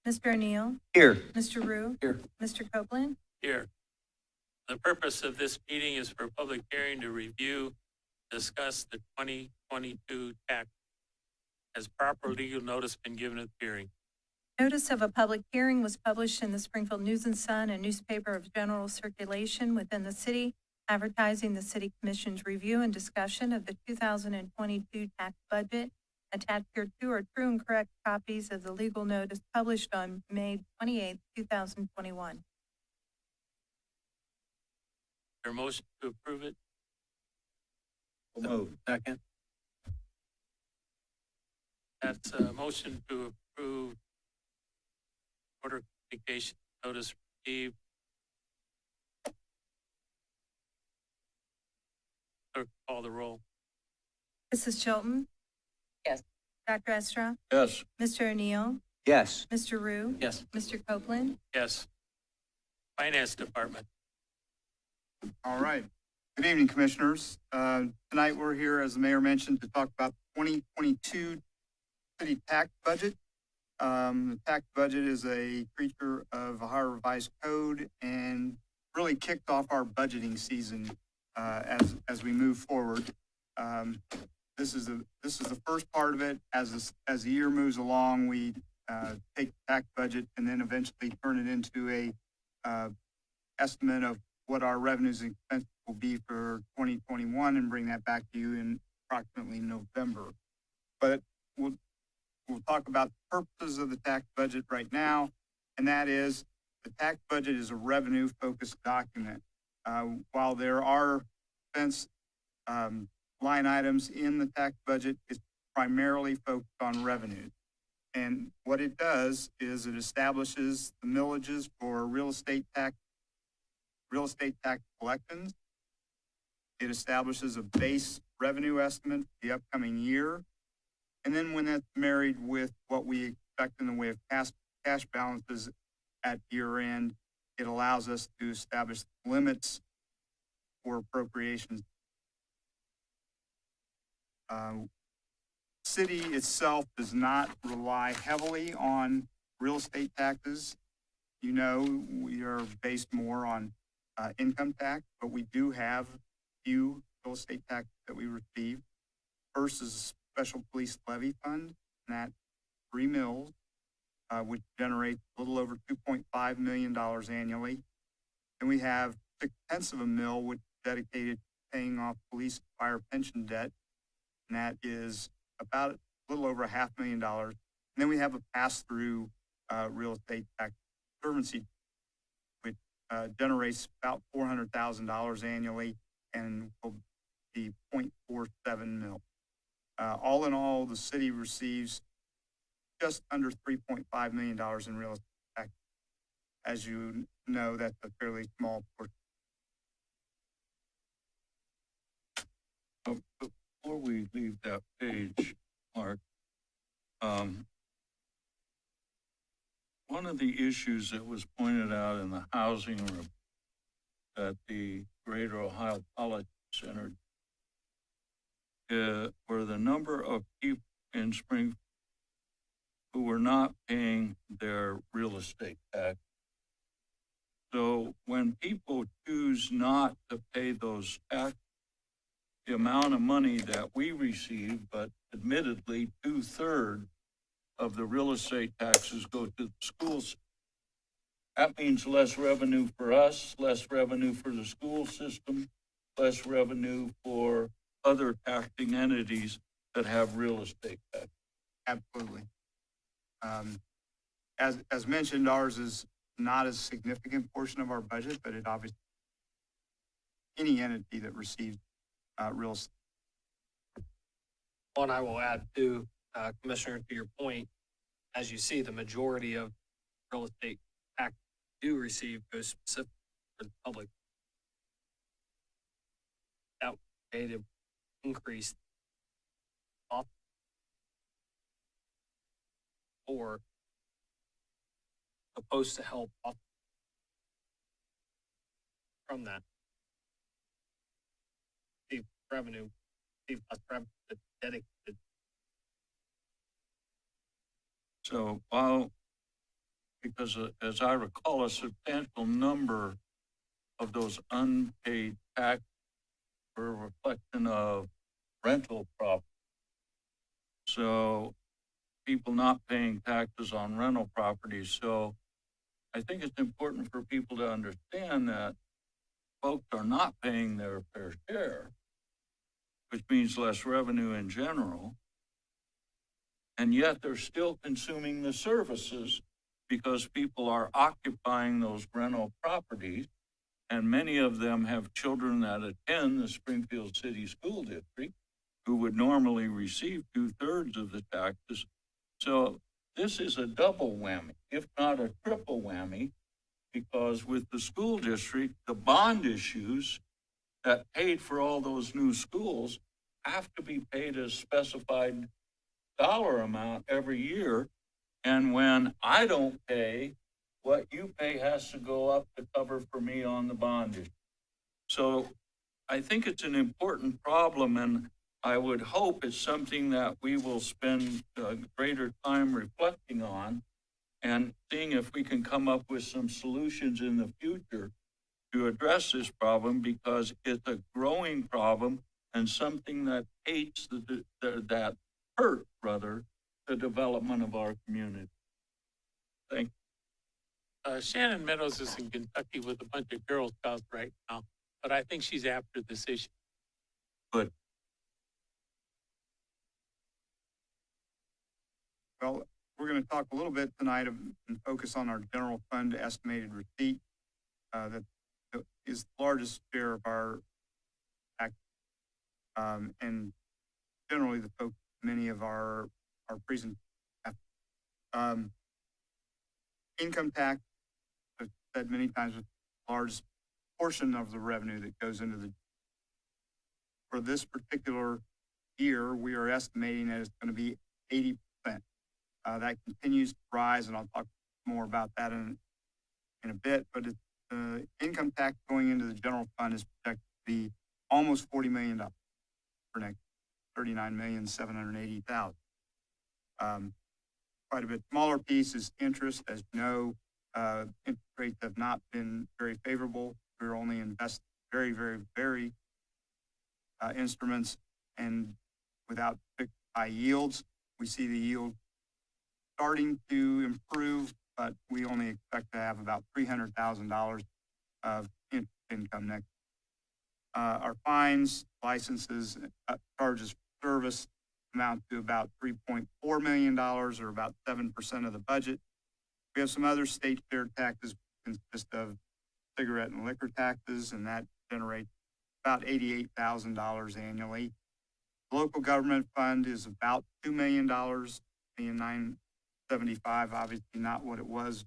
Mr. O'Neill, Here. Mr. Rue, Here. Mr. Copeland, Here. The purpose of this meeting is for public hearing to review, discuss the 2022 tax. Has proper legal notice been given at the hearing? notice of a public hearing was published in the Springfield News and Sun, a newspaper of general circulation within the city, advertising the city commission's review and discussion of the 2022 tax budget. Attached here two are true and correct copies of the legal notice published on May 28, 2021. Is there a motion to approve it? Move. Second. That's a motion to approve order communication notice received. Clerk, call the roll. Mrs. Chilton? Yes. Dr. Estra? Yes. Mr. O'Neill? Yes. Mr. Rue? Yes. Mr. Copeland? Yes. Finance Department. All right. Good evening, Commissioners. Tonight we're here, as the Mayor mentioned, to talk about the 2022 city tax budget. The tax budget is a creature of Ohio Revised Code and really kicked off our budgeting season as we move forward. This is the first part of it. As the year moves along, we take the tax budget and then eventually turn it into a estimate of what our revenues and expenses will be for 2021 and bring that back to you in approximately November. But we'll talk about the purposes of the tax budget right now, and that is the tax budget is a revenue-focused document. While there are expense line items in the tax budget, it's primarily focused on revenues. And what it does is it establishes the millages for real estate tax collections. It establishes a base revenue estimate for the upcoming year. And then when that's married with what we expect in the way of cash balances at year end, it allows us to establish limits for appropriations. City itself does not rely heavily on real estate taxes. You know, we are based more on income tax, but we do have a few real estate taxes that we receive. First is a special police levy fund, and that's 3 mills, which generates a little over $2.5 million annually. And we have 0.6 of a mill, which is dedicated to paying off police and fire pension debt, and that is about a little over $500,000. And then we have a pass-through real estate tax conservancy, which generates about $400,000 annually and will be 0.47 mil. All in all, the city receives just under $3.5 million in real estate tax. As you know, that's a fairly small portion. Before we leave that page, Mark, one of the issues that was pointed out in the housing room at the Greater Ohio Politics Center were the number of people in Springfield who were not paying their real estate tax. So when people choose not to pay those taxes, the amount of money that we receive, but admittedly 2/3 of the real estate taxes go to the schools. That means less revenue for us, less revenue for the school system, less revenue for other taxing entities that have real estate tax. Absolutely. As mentioned, ours is not a significant portion of our budget, but it obviously, any entity that receives real estate. One I will add to, Commissioner, to your point, as you see, the majority of real estate tax do receive goes specifically for the public. That would increase off or supposed to help off from that. The revenue, less revenue dedicated. So while because as I recall, a substantial number of those unpaid tax were a reflection of rental property. So people not paying taxes on rental properties. So I think it's important for people to understand that folks are not paying their fair share, which means less revenue in general. And yet they're still consuming the services because people are occupying those rental properties. And many of them have children that attend the Springfield City School District who would normally receive 2/3 of the taxes. So this is a double whammy, if not a triple whammy, because with the school district, the bond issues that paid for all those new schools have to be paid a specified dollar amount every year. And when I don't pay, what you pay has to go up to cover for me on the bond issue. So I think it's an important problem, and I would hope it's something that we will spend greater time reflecting on and seeing if we can come up with some solutions in the future to address this problem, because it's a growing problem and something that that hurt the development of our community. Thank you. Shannon Meadows is in Kentucky with a bunch of Girl Scouts right now, but I think she's after this issue. But Well, we're going to talk a little bit tonight and focus on our general fund estimated receipt. That is the largest share of our tax, and generally the focus of many of our present. Income tax, I've said many times, is the largest portion of the revenue that goes into the. For this particular year, we are estimating that it's going to be 80%. That continues to rise, and I'll talk more about that in a bit, but income tax going into the general fund is projected to be almost $40 million for next, $39,780,000. Quite a bit smaller piece is interest. As you know, interest rates have not been very favorable. We're only investing very, very, very instruments, and without high yields. We see the yield starting to improve, but we only expect to have about $300,000 of interest income next. Our fines, licenses, charges for service amount to about $3.4 million, or about 7% of the budget. We have some other state share taxes, consist of cigarette and liquor taxes, and that generates about $88,000 annually. The local government fund is about $2 million, $975, obviously not what it was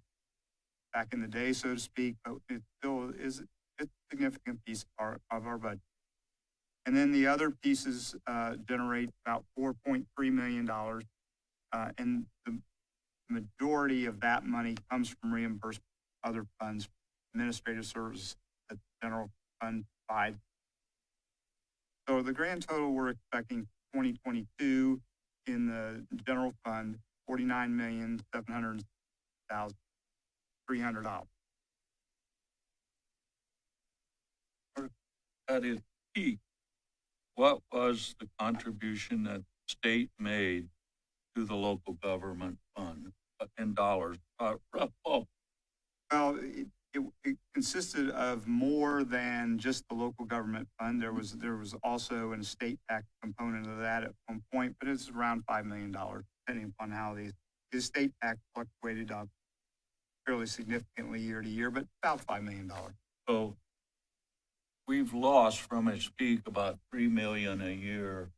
back in the day, so to speak, but it still is a significant piece of our budget. And then the other pieces generate about $4.3 million, and the majority of that money comes from reimbursement of other funds, administrative services that the general fund provides. So the grand total we're expecting 2022 in the general fund, $49,700,300. at its peak, what was the contribution that the state made to the local government fund in dollars? Well, it consisted of more than just the local government fund. There was also an estate tax component of that at one point, but it's around $5 million, depending upon how the estate tax fluctuated up fairly significantly year to year, but about $5 million. So we've lost from its peak about $3 million a year,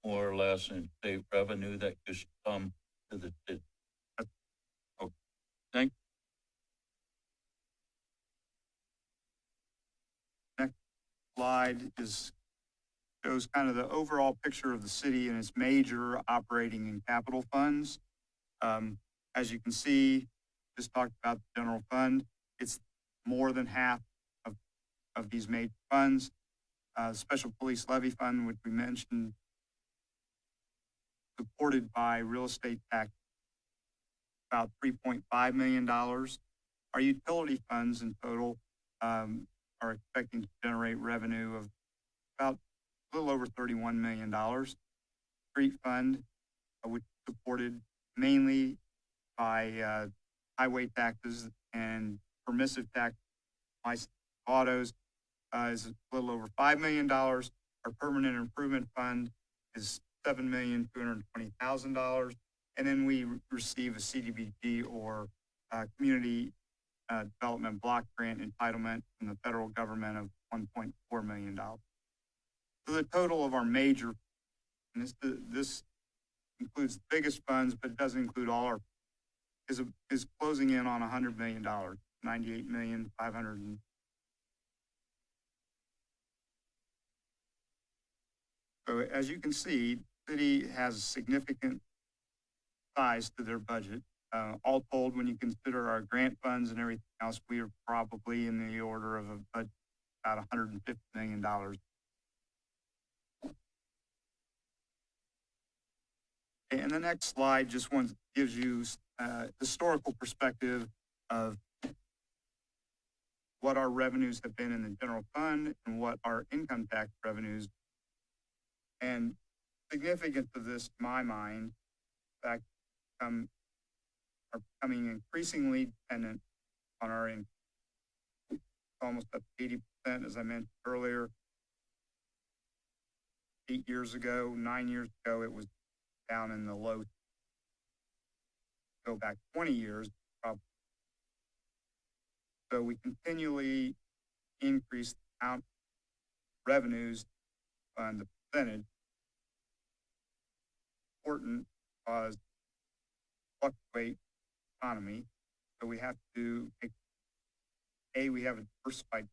more or less, in state revenue that used to come to the city. Okay. Thank you. Next slide shows kind of the overall picture of the city and its major operating and capital funds. As you can see, just talked about the general fund. It's more than half of these major funds. Special Police Levy Fund, which we mentioned, supported by real estate tax, about $3.5 million. Our utility funds in total are expecting to generate revenue of about a little over $31 million. Street fund, which is supported mainly by highway taxes and permissive tax license autos, is a little over $5 million. Our permanent improvement fund is $7,220,000. And then we receive a CDBG or Community Development Block Grant entitlement from the federal government of $1.4 million. So the total of our major, and this includes the biggest funds, but it doesn't include all our, is closing in on $100 million, $98,500,000. So as you can see, the city has a significant size to their budget. All told, when you consider our grant funds and everything else, we are probably in the order of about $150 million. And the next slide just gives you historical perspective of what our revenues have been in the general fund and what our income tax revenues. And significant to this, to my mind, in fact, are becoming increasingly dependent on our income. Almost up to 80%, as I mentioned earlier. 8 years ago, 9 years ago, it was down in the low. Go back 20 years, probably. So we continually increase the amount of revenues and the percentage. Important because fluctuate economy. So we have to make, we have a diversified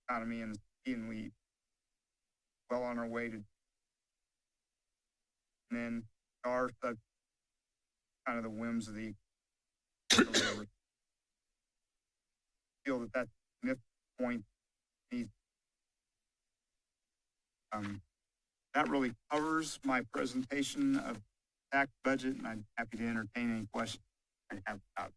economy in the city, and we well on our way to, and then are such kind of the whims of the feel that that's a significant point. That really covers my presentation of tax budget, and I'm happy to entertain any questions I have about it.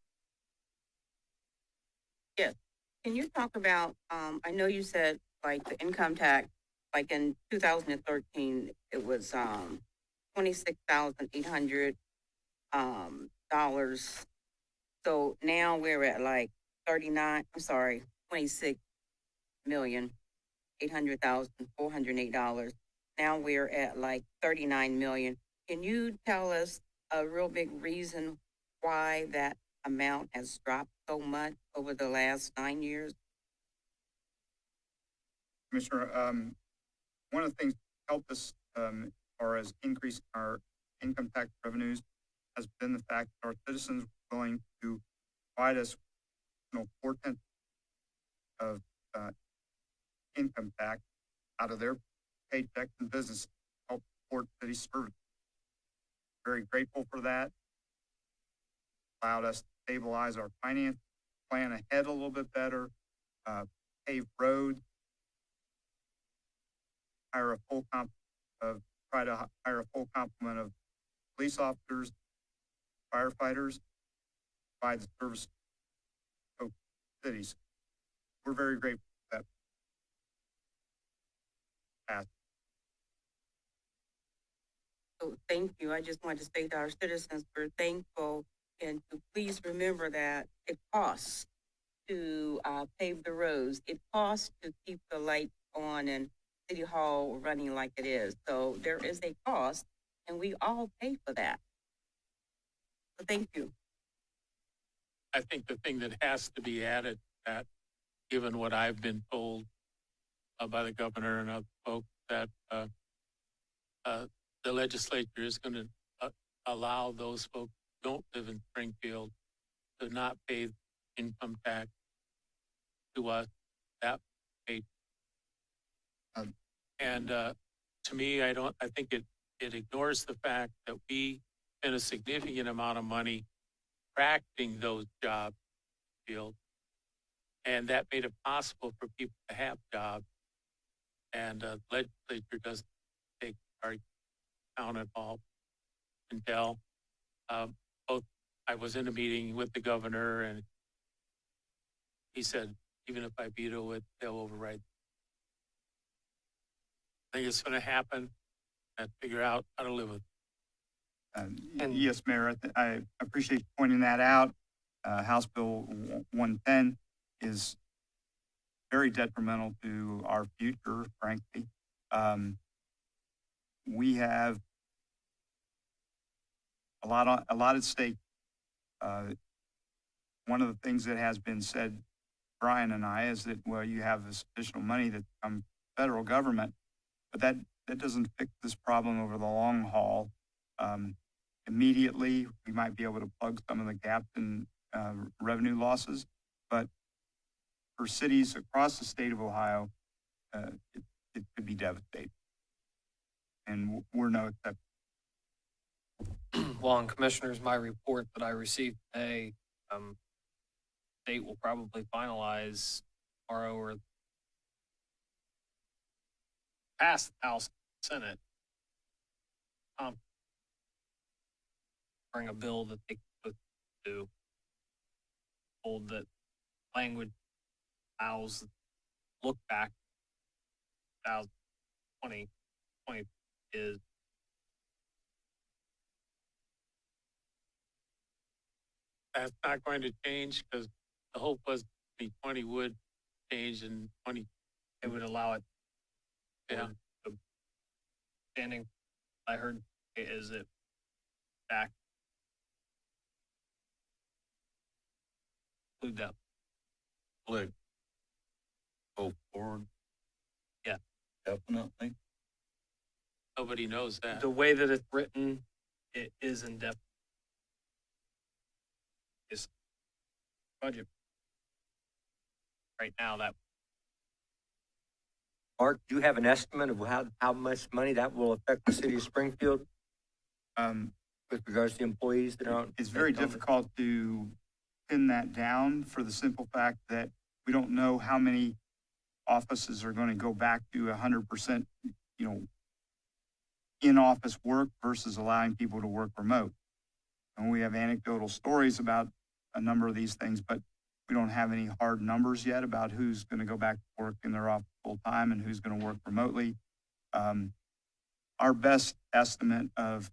Yes. Can you talk about, I know you said like the income tax, like in 2013, it was $26,800 dollars. So now we're at like 26,800,408. Now we're at like 39 million. Can you tell us a real big reason why that amount has dropped so much over the last 9 years? Commissioner, one of the things that helped us as far as increasing our income tax revenues has been the fact that our citizens were willing to provide us 4/10 of income tax out of their paychecks and business to help support city service. Very grateful for that. Allowed us to stabilize our finance, plan ahead a little bit better, pave roads, try to hire a full complement of police officers, firefighters, provide the service to cities. We're very grateful for that. So thank you. I just wanted to say to our citizens, we're thankful, and to please remember that it costs to pave the roads. It costs to keep the lights on and City Hall running like it is. So there is a cost, and we all pay for that. So thank you. I think the thing that has to be added, that given what I've been told by the governor and other folks, that the legislature is going to allow those folks who don't live in Springfield to not pay income tax to us. That pay. And to me, I think it ignores the fact that we spend a significant amount of money attracting those jobs in the field, and that made it possible for people to have jobs. And the legislature doesn't take our account at all until both I was in a meeting with the governor and he said, even if I veto it, they'll override. I think it's gonna happen and figure out how to live with it. And- Yes, Mayor, I appreciate you pointing that out. House Bill 110 is very detrimental to our future, frankly. We have a lot at stake. One of the things that has been said, Bryan and I, is that, well, you have this additional money that comes from federal government, but that doesn't fix this problem over the long haul. Immediately, we might be able to plug some of the gaps in revenue losses, but for cities across the state of Ohio, it could be devastating. And we're no exception. Well, and Commissioners, my report that I received today, state will probably finalize tomorrow or pass the House and Senate. Bring a bill that they could do. Hold that language allows look back 2020 is That's not going to change because the hope was 2020 would change in 20. it would allow it. Yeah. The standing I heard is it back. Include that. Click. Go forward. Yeah. Definitely. Nobody knows that. The way that it's written, it is indefinite. It's budget. Right now, that Mark, do you have an estimate of how much money that will affect the city of Springfield with regards to the employees that are on? It's very difficult to pin that down for the simple fact that we don't know how many offices are going to go back to 100%, in-office work versus allowing people to work remote. And we have anecdotal stories about a number of these things, but we don't have any hard numbers yet about who's going to go back to work in their office full time and who's going to work remotely. Our best estimate of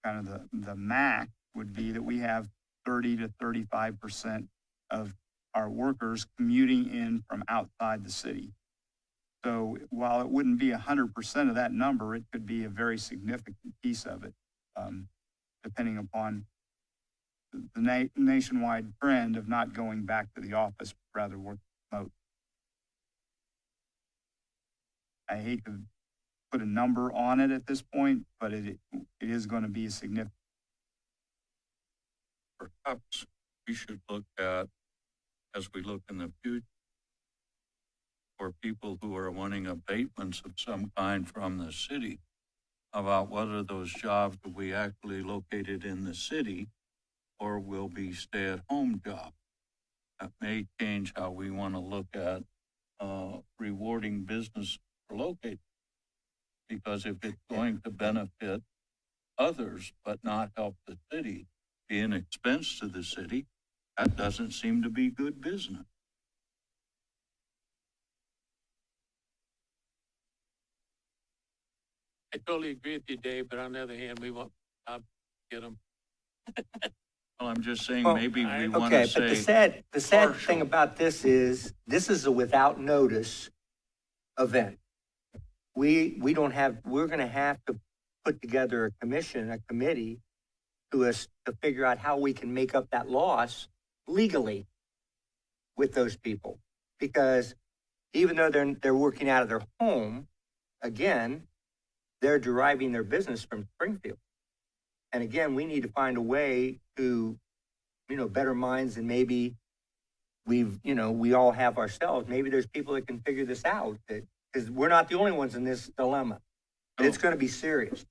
kind of the max would be that we have 30 to 35% of our workers commuting in from outside the city. So while it wouldn't be 100% of that number, it could be a very significant piece of it, depending upon the nationwide trend of not going back to the office, rather work remote. I hate to put a number on it at this point, but it is going to be a significant. Perhaps we should look at, as we look in the future, for people who are wanting abatements of some kind from the city, about whether those jobs will be actually located in the city or will be stay-at-home jobs. That may change how we want to look at rewarding business for locating. Because if it's going to benefit others but not help the city, be an expense to the city, that doesn't seem to be good business. I totally agree with you, Dave, but on the other hand, we want to get them. Well, I'm just saying, Well, maybe we I- want to Okay, but the say, sad partial. thing about this is a without notice event. We're going to have to put together a committee to figure out how we can make up that loss legally with those people. Because even though they're working out of their home, again, they're deriving their business from Springfield. And again, we need to find a way to, better minds than maybe we all have ourselves. Maybe there's people that can figure this out, because we're not the only ones in this dilemma. But it's going to be serious.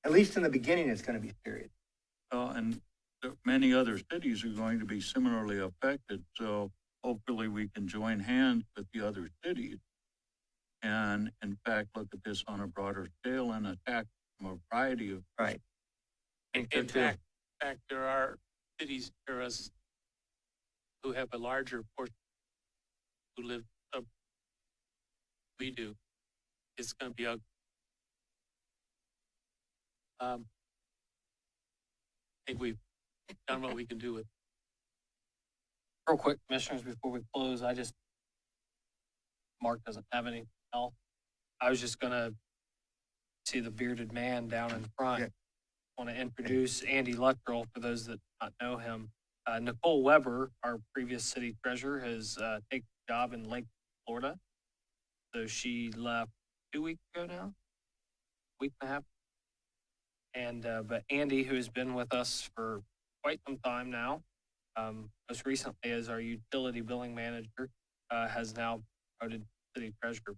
At least in the beginning, it's going to be serious. and many other cities are going to be similarly affected. So hopefully we can join hands with the other cities and, in fact, look at this on a broader scale and attack from a variety of. Right. In fact, there are cities near us who have a larger portion who live up we do, it's going to be ugly. I think we've done what we can do with it. Real quick, commissioners, before we close, Mark doesn't have anything else. I was just gonna see the bearded man down in front. Yeah. Want to introduce Andy Luttrell for those that not know him. Nicole Weber, our previous city treasurer, has taken a job in Lake, Florida. So she left 2 weeks ago now, week and a half. And but Andy, who has been with us for quite some time now, most recently as our utility billing manager, has now promoted city treasurer.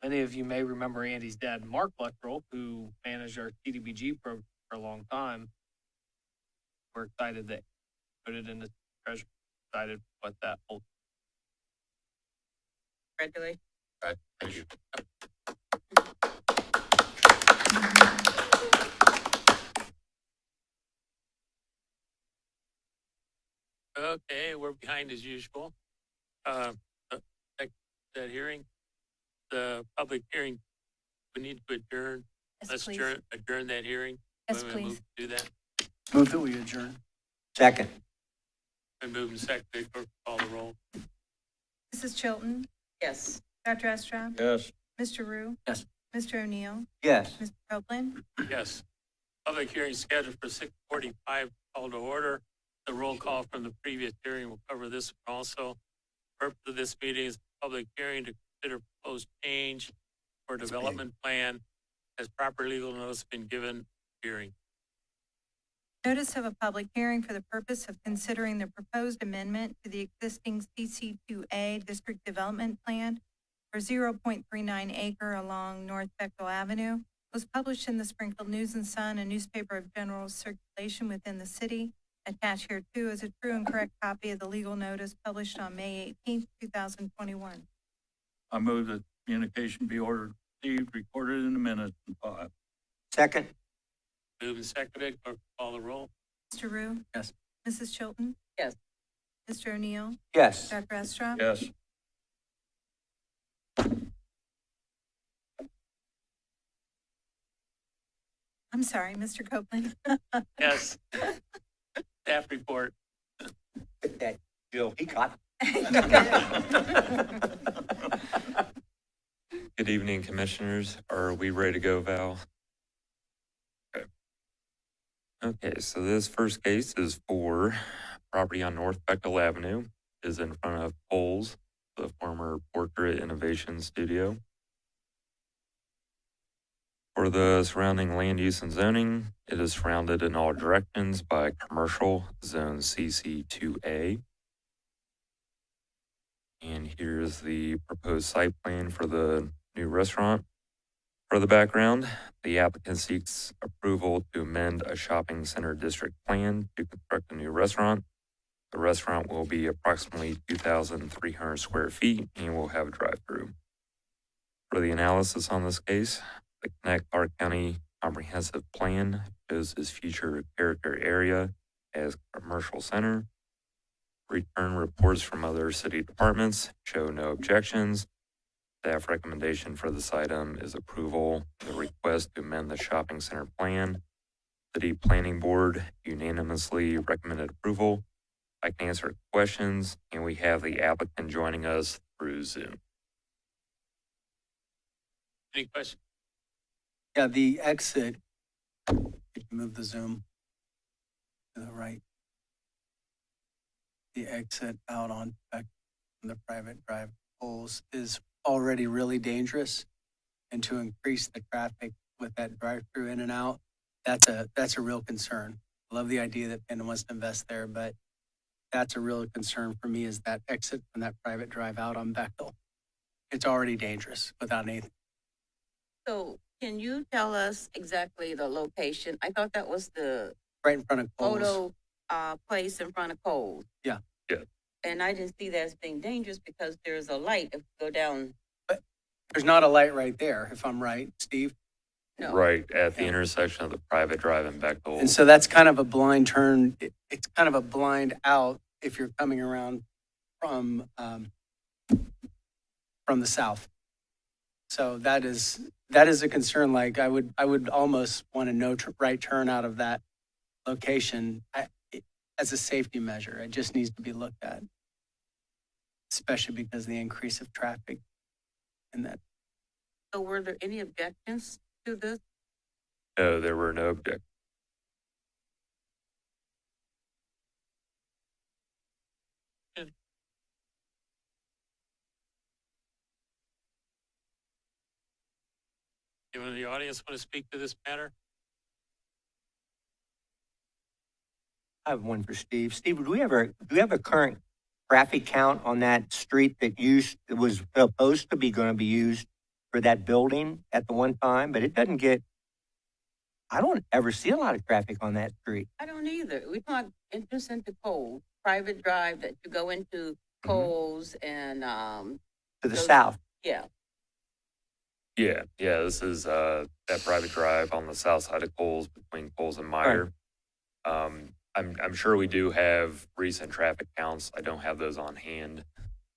Many of you may remember Andy's dad, Mark Luttrell, who managed our TDBG program for a long time. We're excited that he put it into treasurer. Excited what that will. Congratulations. Right, thank you. Okay, we're behind as usual. That hearing, the public hearing, we need to adjourn. Yes, Let's please. adjourn that hearing. Yes, When we move please. to do that. Move that we adjourn. Second. Been moved and seconded, clerk call the roll. Mrs. Chilton, Yes. Dr. Estrop, Yes. Mr. Rue. Yes. Mr. O'Neill, Yes. Mr. Copeland, Yes. Public hearing scheduled for 6:45, call to order. The roll call from the previous hearing will cover this one also. Purpose of this meeting is a public hearing to consider proposed change for development plan. Has proper legal notice been given? Hearing. notice of a public hearing for the purpose of considering the proposed amendment to the existing CC2A District Development Plan for 0.39 acre along North Beckdahl Avenue was published in the Springfield News and Sun, a newspaper of general circulation within the city. Attached here too is a true and correct copy of the legal notice published on May 18th, 2021. I move that communication be ordered, received, recorded in the minutes and filed. Second. Moved and seconded, clerk call the roll. Mr. Rue? Yes. Mrs. Chilton? Yes. Mr. O'Neill? Yes. Dr. Estrop? Yes. I'm sorry, Mr. Copeland. Yes. Staff report. Get that, Jill. He caught. Good evening, Commissioners. Are we ready to go, Val? Okay, so this first case is for property on North Beckdahl Avenue, is in front of Kohl's, the former Portrait Innovation Studio. For the surrounding land use and zoning, it is surrounded in all directions by commercial zone CC2A. And here's the proposed site plan for the new restaurant. For the background, the applicant seeks approval to amend a shopping center district plan to construct a new restaurant. The restaurant will be approximately 2,300 square feet and will have a drive-through. For the analysis on this case, the Connect Clark County Comprehensive Plan shows this future character area as commercial center. Return reports from other city departments show no objections. Staff recommendation for this item is approval of the request to amend the shopping center plan. City Planning Board unanimously recommended approval. I can answer questions, and we have the applicant joining us through Zoom. Any questions? Yeah, the exit, if you move the zoom to the right. The exit out on back from the private drive holes is already really dangerous. And to increase the traffic with that drive-through in and out, that's a real concern. I love the idea that Penn wants to invest there, but that's a real concern for me is that exit from that private drive out on Beckdahl. It's already dangerous without anything. So can you tell us exactly the location? I thought that was the Right in front of Kohl's. photo place in front of Kohl's. Yeah. Yeah. And I didn't see that as being dangerous because there's a light if you go down. There's not a light right there, if I'm right, Steve. No. right at the Yeah. intersection of the private drive and Beckdahl. And so that's kind of a blind turn. It's kind of a blind out if you're coming around from the south. So that is a concern. Like I would almost want a no right turn out of that location as a safety measure. It just needs to be looked at, especially because of the increase of traffic in that. So were there any objections to this? No, there were no objections. Anyone in the audience want to speak to this matter? I have one for Steve. Steve, do we have a current traffic count on that street that was supposed to be going to be used for that building at the one time, but it doesn't get, I don't ever see a lot of traffic on that street. I don't either. We talk entrance into Coles, private drive that you go into Coles and, To the Those- south. yeah. Yeah, this is that private drive on the south side of Coles between Coles and Meyer. I'm sure we do have recent traffic counts. I don't have those on hand.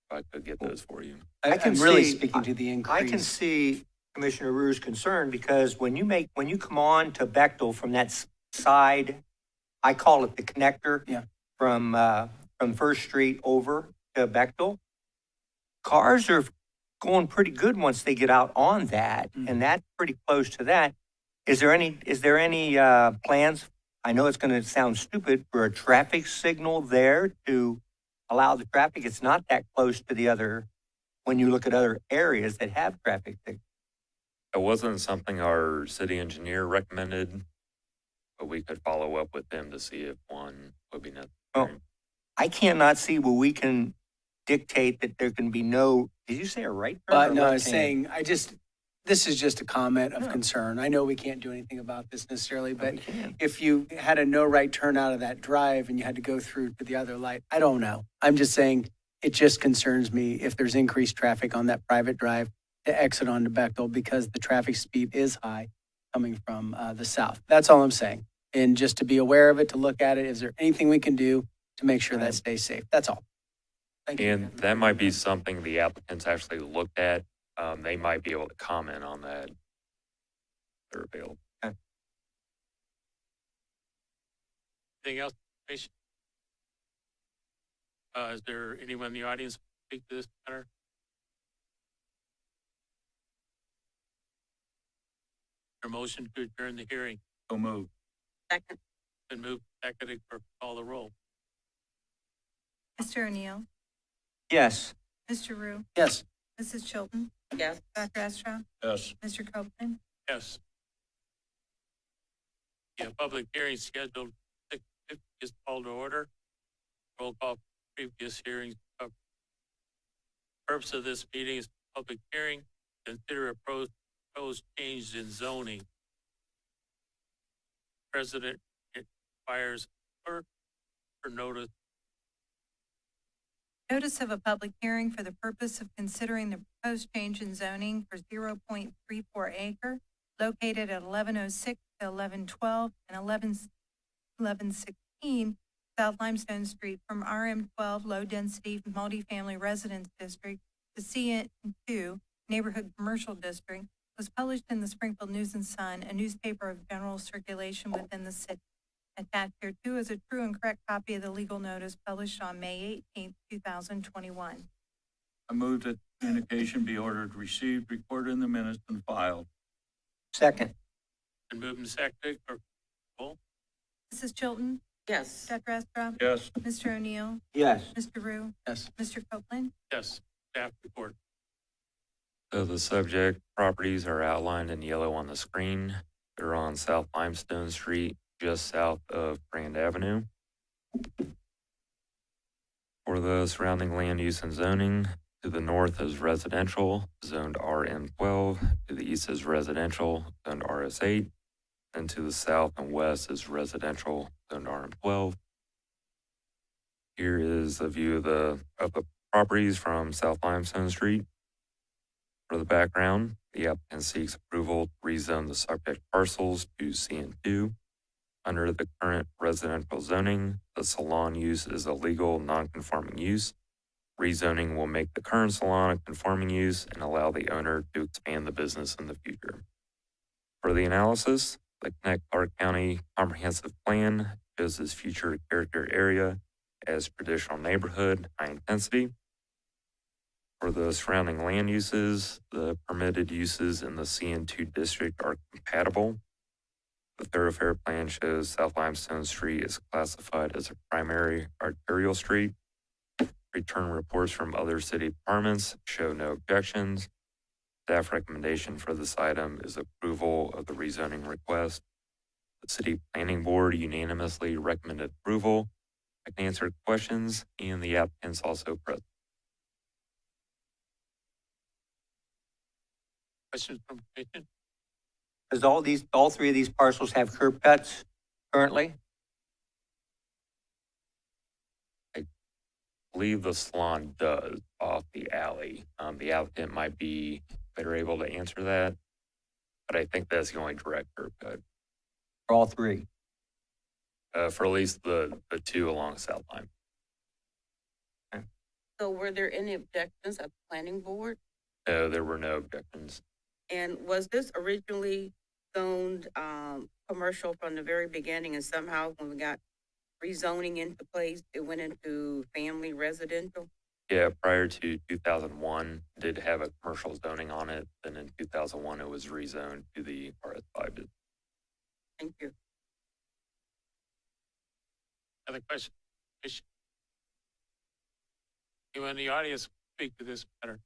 If I could get those for you. I'm really speaking to the increase. I can see Commissioner Rue's concern because when you come on to Beckdahl from that side, I call it the connector. Yeah. From First Street over to Beckdahl, cars are going pretty good once they get out on that, and that's pretty close to that. Is there any plans? I know it's going to sound stupid for a traffic signal there to allow the traffic. It's not that close to the other, when you look at other areas that have traffic signals. It wasn't something our city engineer recommended, but we could follow up with them to see if one would be necessary. Well, I cannot see where we can dictate that there can be no, did you say a right turn? But or no, I left was hand? saying, this is just a comment of Yeah. concern. I know we can't do anything about this necessarily, No, but we can. if you had a no right turn out of that drive and you had to go through to the other light, I don't know. I'm just saying, it just concerns me if there's increased traffic on that private drive to exit onto Beckdahl because the traffic speed is high coming from the south. That's all I'm saying. And just to be aware of it, to look at it, is there anything we can do to make sure that stays safe? That's all. Thank you. And that might be something the applicants actually looked at. They might be able to comment on that. They're available. Anything else? Commissioner? Is there anyone in the audience who speak to this matter? A motion to adjourn the hearing. So moved. Second. Been moved, seconded, or call the roll. Mr. O'Neill, Yes. Mr. Rue, Yes. Mrs. Chilton, Yes. Dr. Estra, Yes. Mr. Copeland. Yes. Yeah, public hearing scheduled 6:50 is called to order. Roll call for previous hearings. Purpose of this meeting is public hearing. Consider a proposed change in zoning. President requires clerk for notice. Notice of a public hearing for the purpose of considering the proposed change in zoning for 0.34 acre located at 1106 to 1112 and 1116 South Limestone Street from RM12 Low Density Multifamily Residence District to CN2 Neighborhood Commercial District was published in the Springfield News and Sun, a newspaper of general circulation within the city. Attached here too is a true and correct copy of the legal notice published on May 18th, 2021. I move that communication be ordered, received, recorded in the minutes, and filed. Second. And moving seconded, or roll. Mrs. Chilton, Yes. Dr. Estra, Yes. Mr. O'Neill, Yes. Mr. Rue, Yes. Mr. Copeland. Yes, staff report. So the subject properties are outlined in yellow on the screen. They're on South Limestone Street, just south of Grand Avenue. For the surrounding land use and zoning, to the north is residential, zoned RM12. To the east is residential, zoned RS8. And to the south and west is residential, zoned RM12. Here is a view of the properties from South Limestone Street. For the background, the applicant seeks approval to rezone the subject parcels to CN2. Under the current residential zoning, the salon use is a legal non-conforming use. Rezoning will make the current salon a conforming use and allow the owner to expand the business in the future. For the analysis, the Clerk County Comprehensive Plan shows this future character area as traditional neighborhood, high intensity. For the surrounding land uses, the permitted uses in the CN2 district are compatible. The thoroughfare plan shows South Limestone Street is classified as a primary arterial street. Return reports from other city departments show no objections. Staff recommendation for this item is approval of the rezoning request. The City Planning Board unanimously recommended approval. I can answer questions, and the applicant's also present. Questions from commission? Does all three of these parcels have curb cuts currently? I believe the salon does off the alley. The applicant might be better able to answer that, but I think that's the only direct curb cut, For all three? for at least the two along South Line. So were there any objections at the planning board? No, there were no objections. And was this originally zoned, commercial from the very beginning, and somehow when we got rezoning into place, it went into family residential? Yeah, prior to 2001, did have a commercial zoning on it. Then in 2001, it was rezoned to the RS5 district. Thank you. Other questions? Commission? Anyone in the audience speak to this matter?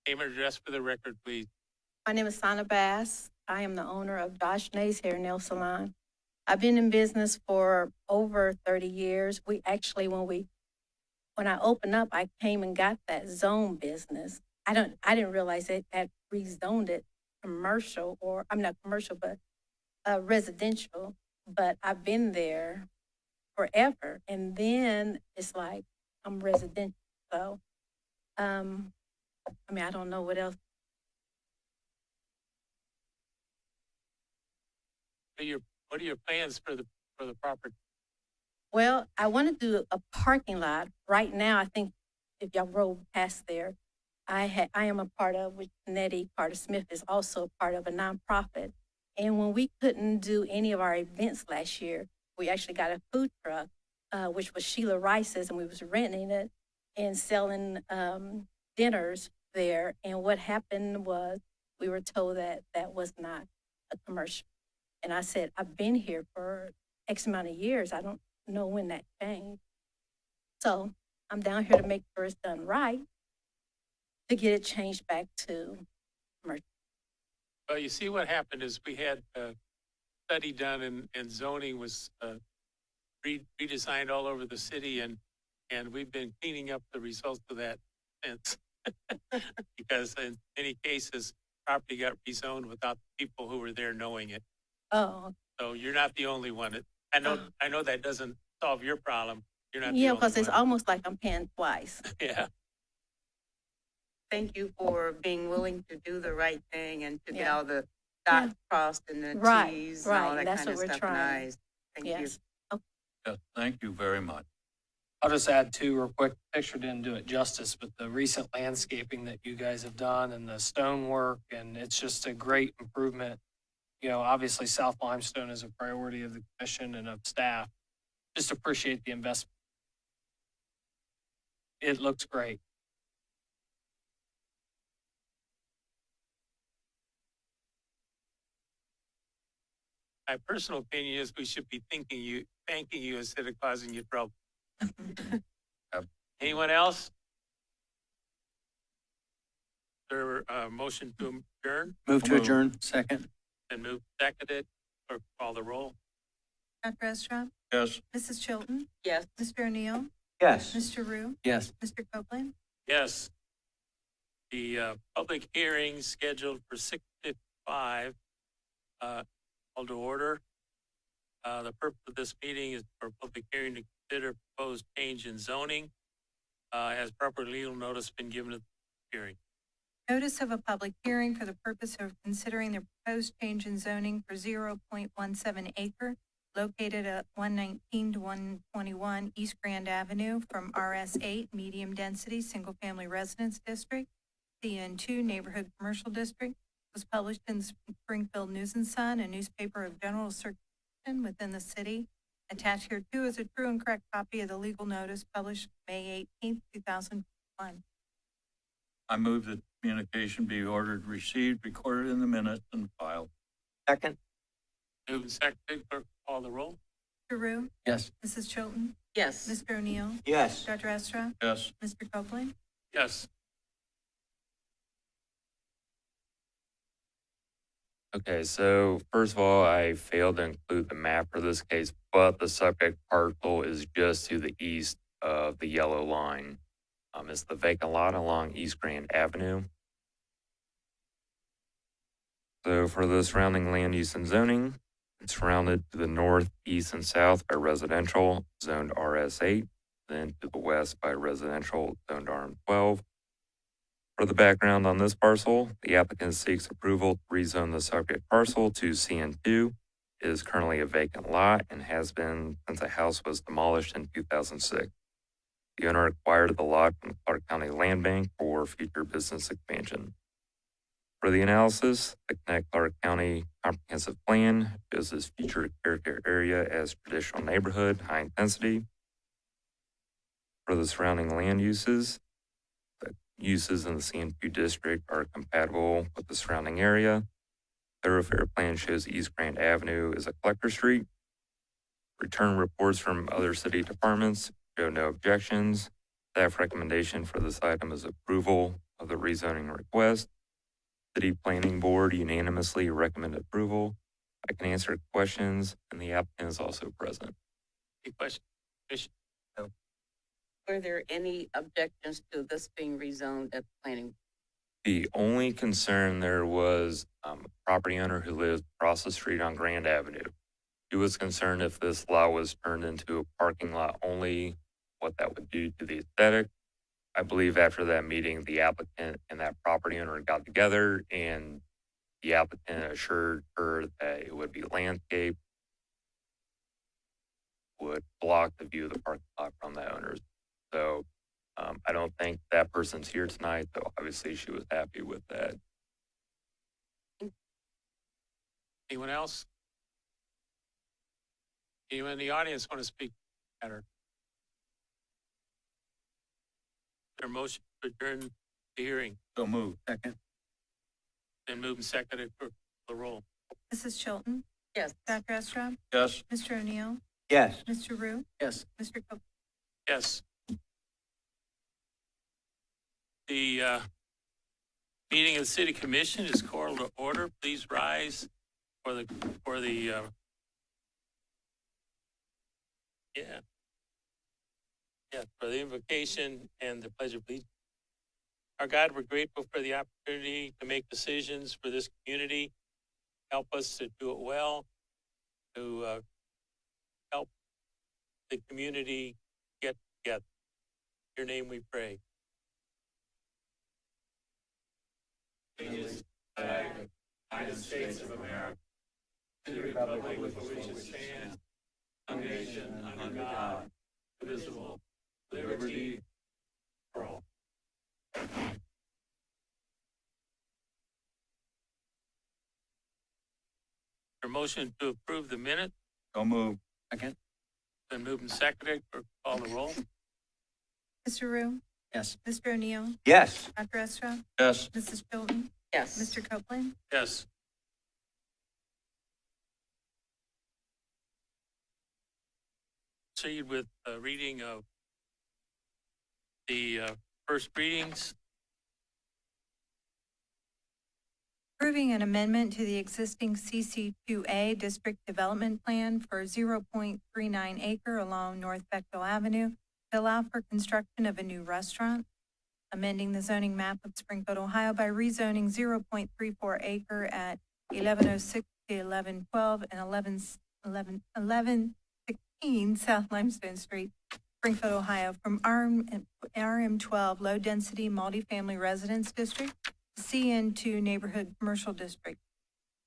Name and address for the record, please. My name is Sana Bass. I am the owner of Josh Nay's Hair Nail Salon. I've been in business for over 30 years. We actually, when I opened up, I came and got that zone business. I didn't realize it had rezoned it commercial, or I'm not commercial, but residential. But I've been there forever, and then it's like I'm residential. So, I don't know what else. What are your plans for the property? Well, I want to do a parking lot. Right now, I think if y'all roll past there, I am a part of, which Nettie Carter Smith is also a part of, a nonprofit. And when we couldn't do any of our events last year, we actually got a food truck, which was Sheila Rice's, and we was renting it and selling dinners there. And what happened was we were told that that was not a commercial. And I said, I've been here for X amount of years. I don't know when that changed. So I'm down here to make sure it's done right, to get it changed back to commercial. Well, you see what happened is we had a study done and zoning was redesigned all over the city, and we've been cleaning up the results of that since. Because in many cases, property got rezoned without the people who were there knowing it. Oh, So you're not the only one. I know that doesn't solve your problem. You're not the yeah, only because it's one. almost like I'm paying twice. Yeah. Thank you for being willing to do the right thing and to get Yeah. all the dots crossed and the Right, Ts and right, all that that's kind of what we're stuff and trying. Is. Thank you. Yes. Yes, thank you very much. I'll just add too, real quick, picture didn't do it justice, but the recent landscaping that you guys have done and the stonework, and it's just a great improvement. You know, obviously South Limestone is a priority of the commission and of staff. Just appreciate the investment. It looks great. My personal opinion is we should be thanking you instead of causing you trouble. Anyone else? There a motion to adjourn Move to Move. adjourn, second. and move seconded or call the roll? Dr. Estrop, Yes. Mrs. Chilton, Yes. Mr. O'Neill, Yes. Mr. Rue, Yes. Mr. Copeland. Yes. The public hearing scheduled for 6:55 called to order. The purpose of this meeting is for a public hearing to consider proposed change in zoning. Has proper legal notice been given at the hearing? Notice of a public hearing for the purpose of considering the proposed change in zoning for 0.17 acre located at 119 to 121 East Grand Avenue from RS8 Medium Density Single Family Residence District, CN2 Neighborhood Commercial District, was published in the Springfield News and Sun, a newspaper of general circulation within the city. Attached here too is a true and correct copy of the legal notice published May 18th, 2021. I move that communication be ordered, received, recorded in the minutes, and filed. Second? Moved and seconded, clerk call the roll. Mr. Rue? Yes. Mrs. Chilton? Yes. Mr. O'Neill? Yes. Dr. Estra? Yes. Mr. Copeland? Yes. Okay, so first of all, I failed to include the map for this case, but the subject parcel is just to the east of the yellow line. It's the vacant lot along East Grand Avenue. So for the surrounding land use and zoning, it's surrounded to the north, east, and south by residential, zoned RS8, then to the west by residential, zoned RM12. For the background on this parcel, the applicant seeks approval to rezone the subject parcel to CN2. It is currently a vacant lot and has been since the house was demolished in 2006. The owner acquired the lot from the Clark County Land Bank for future business expansion. For the analysis, the Connect Clark County Comprehensive Plan shows this future character area as traditional neighborhood, high intensity. For the surrounding land uses, the uses in the CN2 district are compatible with the surrounding area. Thoroughfare plan shows East Grand Avenue is a collector street. Return reports from other city departments show no objections. Staff recommendation for this item is approval of the rezoning request. City Planning Board unanimously recommend approval. I can answer questions, and the applicant is also present. Any questions? Commission? Were there any objections to this being rezoned at the planning? The only concern there was a property owner who lives across the street on Grand Avenue. He was concerned if this lot was turned into a parking lot only, what that would do to the aesthetic. I believe after that meeting, the applicant and that property owner got together, and the applicant assured her that it would be landscaped, would block the view of the parking lot from the owners. So I don't think that person's here tonight, though obviously she was happy with that. Anyone else? Anyone in the audience want to speak? Matter? Their motion to adjourn the hearing. So moved. Second. Then moved and seconded for the roll. Mrs. Chilton? Yes. Dr. Estra? Yes. Mr. O'Neill? Yes. Mr. Rue? Yes. Mr. Copeland? Yes. The meeting of the City Commission is called to order. Please rise for the for the invocation and the pledge of allegiance. Our God, we're grateful for the opportunity to make decisions for this community. Help us to do it well, to help the community get together. In your name we pray. United States of America, to the republic for which it stands, one nation under God, indivisible, liberty for all. Your motion to approve the minute, So moved. Second. then moved and seconded, or call the roll. Mr. Rue? Yes. Mr. O'Neill? Yes. Dr. Estra? Yes. Mrs. Chilton? Yes. Mr. Copeland? Yes. Proceed with a reading of the first readings. Approving an amendment to the existing CC2A District Development Plan for 0.39 acre along North Beckdahl Avenue to allow for construction of a new restaurant. Amending the zoning map of Springfield, Ohio by rezoning 0.34 acre at 1106 to 1112 and 1116 South Limestone Street, Springfield, Ohio, from RM12 Low Density Multifamily Residence District to CN2 Neighborhood Commercial District,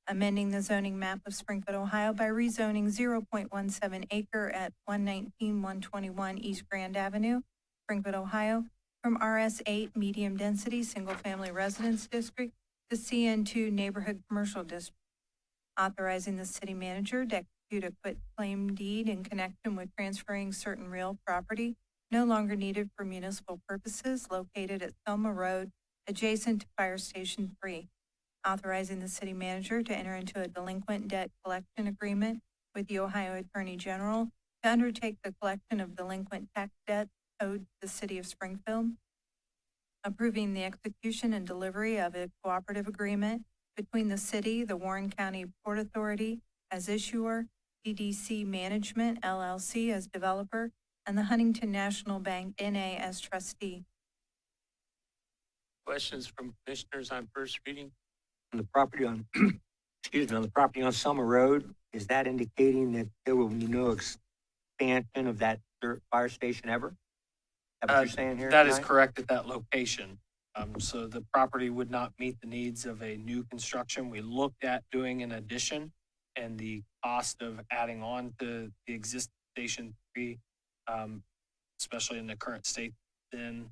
amending the zoning map of Springfield, Ohio by rezoning 0.17 acre at 119-121 East Grand Avenue, Springfield, Ohio, from RS8 Medium Density Single Family Residence District to CN2 Neighborhood Commercial District, authorizing the city manager to execute a quitclaim deed in connection with transferring certain real property no longer needed for municipal purposes located at Selma Road, adjacent to Fire Station 3, authorizing the city manager to enter into a delinquent debt collection agreement with the Ohio Attorney General to undertake the collection of delinquent tax debt owed to the city of Springfield, approving the execution and delivery of a cooperative agreement between the city, the Warren County Port Authority as issuer, DDC Management LLC as developer, and the Huntington National Bank NA as trustee. Questions from commissioners on first reading? On the property on, excuse me, on the property on Summer Road, is that indicating that there will be no expansion of that fire station ever? Is that what you're saying here That is tonight? correct at that location. So the property would not meet the needs of a new construction. We looked at doing an addition, and the cost of adding on to the existing Station 3, especially in the current state and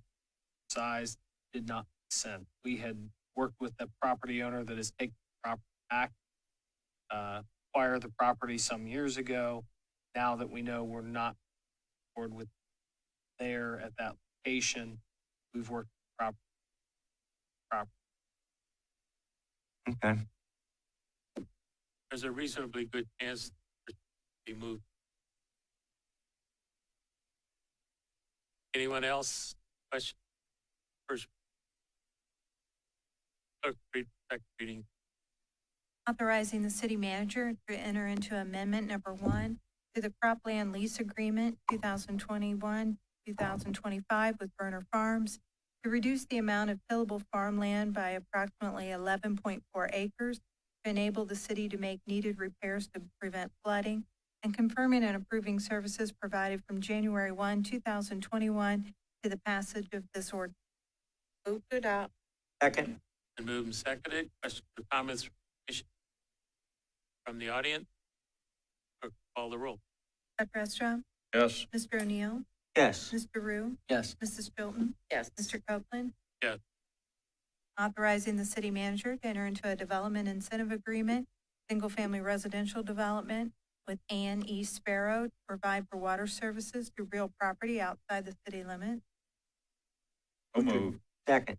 size, did not make sense. We had worked with the property owner that has taken the property back, acquired the property some years ago. Now that we know we're not forward with there at that location, we've worked with property. Okay. There's a reasonably good chance to be moved. Anyone else? Question? First. Clerk, read second reading. Authorizing the city manager to enter into amendment number 1 to the cropland lease agreement 2021-2025 with Burner Farms to reduce the amount of tillable farmland by approximately 11.4 acres to enable the city to make needed repairs to prevent flooding, and confirming and approving services provided from January 1, 2021 to the passage of this ordinance. Move to adopt. Second. Been moved and seconded. Questions or comments from the audience? Clerk, call the roll. Dr. Estra, Yes. Mr. O'Neill, Yes. Mr. Rue, Yes. Mrs. Chilton, Yes. Mr. Copeland. Yes. Authorizing the city manager to enter into a development incentive agreement, single-family residential development with Ann E. Sparrow to provide for water services to real property outside the city limits. So moved. Second.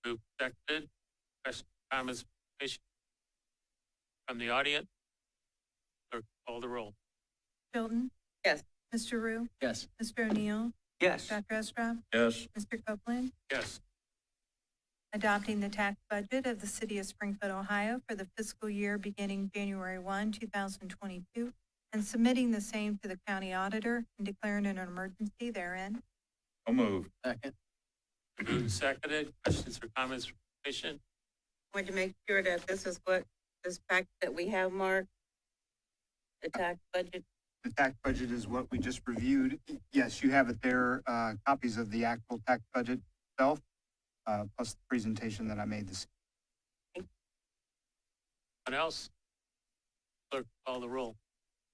Moved, seconded. Questions, comments, from the audience? Clerk, call the roll. Chilton? Yes. Mr. Rue? Yes. Mr. O'Neill? Yes. Dr. Estra? Yes. Mr. Copeland? Yes. Adopting the tax budget of the city of Springfield, Ohio for the fiscal year beginning January 1, 2022, and submitting the same to the county auditor and declaring an emergency therein. So moved. Second. Moved and seconded. Questions or comments from the commission? Want to make sure that this is what, this packet that we have, Mark? The tax budget? The tax budget is what we just reviewed. Yes, you have it there, copies of the actual tax budget itself, plus the presentation that I made this. Anyone else? Clerk, call the roll.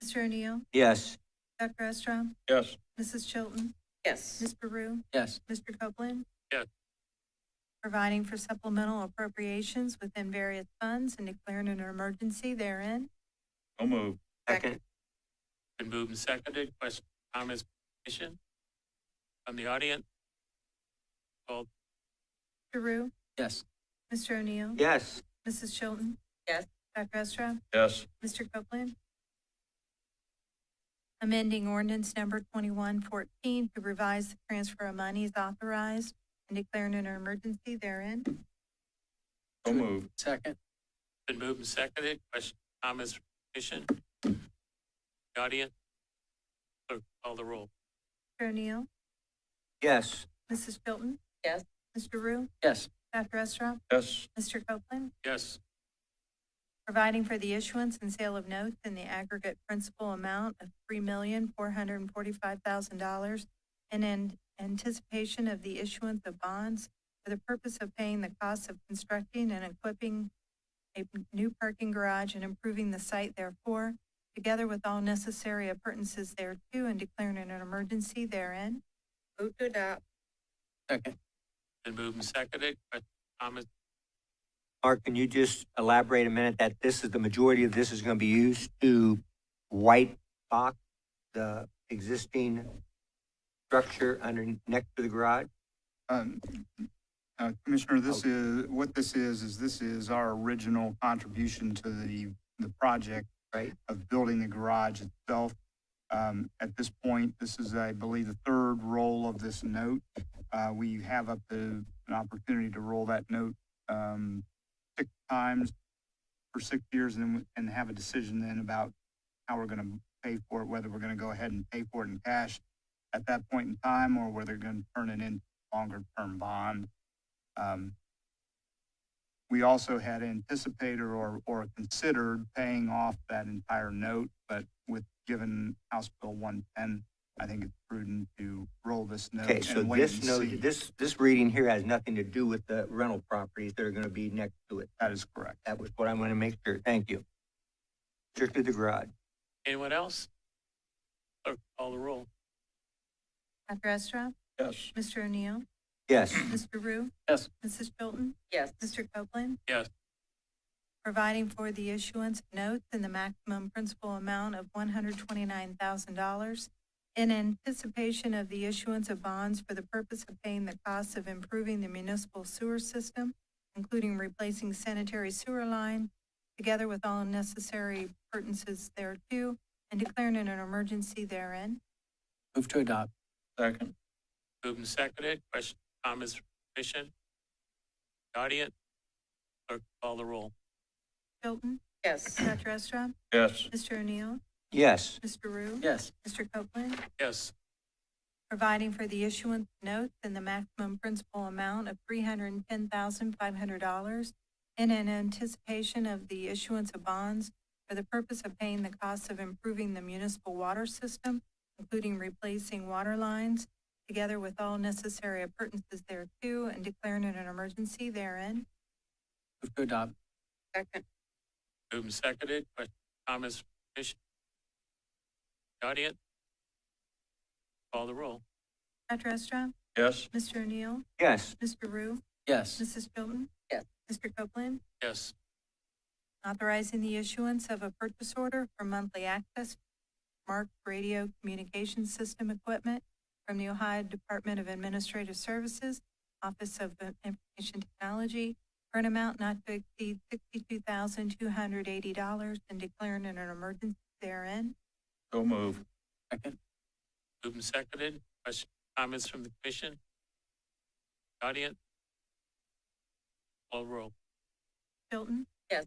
Mr. O'Neill? Yes. Dr. Estra? Yes. Mrs. Chilton? Yes. Mr. Rue? Yes. Mr. Copeland? Yes. Providing for supplemental appropriations within various funds and declaring an emergency therein. So moved. Second. Been moved and seconded. Questions, comments, from the commission? From the audience? Call. Mr. Rue? Yes. Mr. O'Neill? Yes. Mrs. Chilton? Yes. Dr. Estra? Yes. Mr. Copeland? Amending ordinance number 2114 to revise the transfer of monies authorized and declaring an emergency therein. So moved. Second. Been moved and seconded. Questions, comments from the commission? The audience? Clerk, call the roll. Mr. O'Neill? Yes. Mrs. Chilton? Yes. Mr. Rue? Yes. Dr. Estra? Yes. Mr. Copeland? Yes. providing for the issuance and sale of notes in the aggregate principal amount of $3,445,000 in anticipation of the issuance of bonds for the purpose of paying the costs of constructing and equipping a new parking garage and improving the site therefore, together with all necessary appurtenances thereto, and declaring an emergency therein. Move to adopt. Second. Been moved and seconded. Questions, comments? Mark, can you just elaborate a minute that the majority of this is going to be used to white box the existing structure next to the garage? Commissioner, this is our original contribution to the project. Right. Of building the garage itself. At this point, this is, I believe, the third roll of this note. We have up to an opportunity to roll that note 6 times for 6 years and have a decision then about how we're going to pay for it, whether we're going to go ahead and pay for it in cash at that point in time or whether they're going to turn it into a longer-term bond. We also had anticipated or considered paying off that entire note, but given House Bill 110, I think it's prudent to roll this note. Okay, so and wait this and note, see. this reading here has nothing to do with the rental properties that are going to be next to it. That is correct. That was what I want to make sure. Thank you. Strictly the garage. Anyone else? Clerk, call the roll. Dr. Estra? Yes. Mr. O'Neill? Yes. Mr. Rue? Yes. Mrs. Chilton? Yes. Mr. Copeland? Yes. Providing for the issuance of notes in the maximum principal amount of $129,000 in anticipation of the issuance of bonds for the purpose of paying the costs of improving the municipal sewer system, including replacing sanitary sewer line, together with all necessary appurtenances thereto, and declaring an emergency therein. Move to adopt. Second. Moved and seconded. Questions, comments from the commission? Audience? Clerk, call the roll. Chilton? Yes. Dr. Estra? Yes. Mr. O'Neill? Yes. Mr. Rue? Yes. Mr. Copeland? Yes. Providing for the issuance of notes in the maximum principal amount of $310,500 in an anticipation of the issuance of bonds for the purpose of paying the costs of improving the municipal water system, including replacing water lines, together with all necessary appurtenances thereto, and declaring it an emergency therein. Move to adopt. Second. Moved and seconded. Questions, comments from the commission? Audience? Call the roll. Dr. Estra? Yes. Mr. O'Neill? Yes. Mr. Rue? Yes. Mrs. Chilton? Yes. Mr. Copeland? Yes. Authorizing the issuance of a purchase order for monthly access marked radio communication system equipment from the Ohio Department of Administrative Services, Office of Information Technology, for an amount not to exceed $62,280 and declaring an emergency therein. So move. Second. Moved and seconded. Questions, comments from the commission? Audience? Call the roll. Chilton? Yes.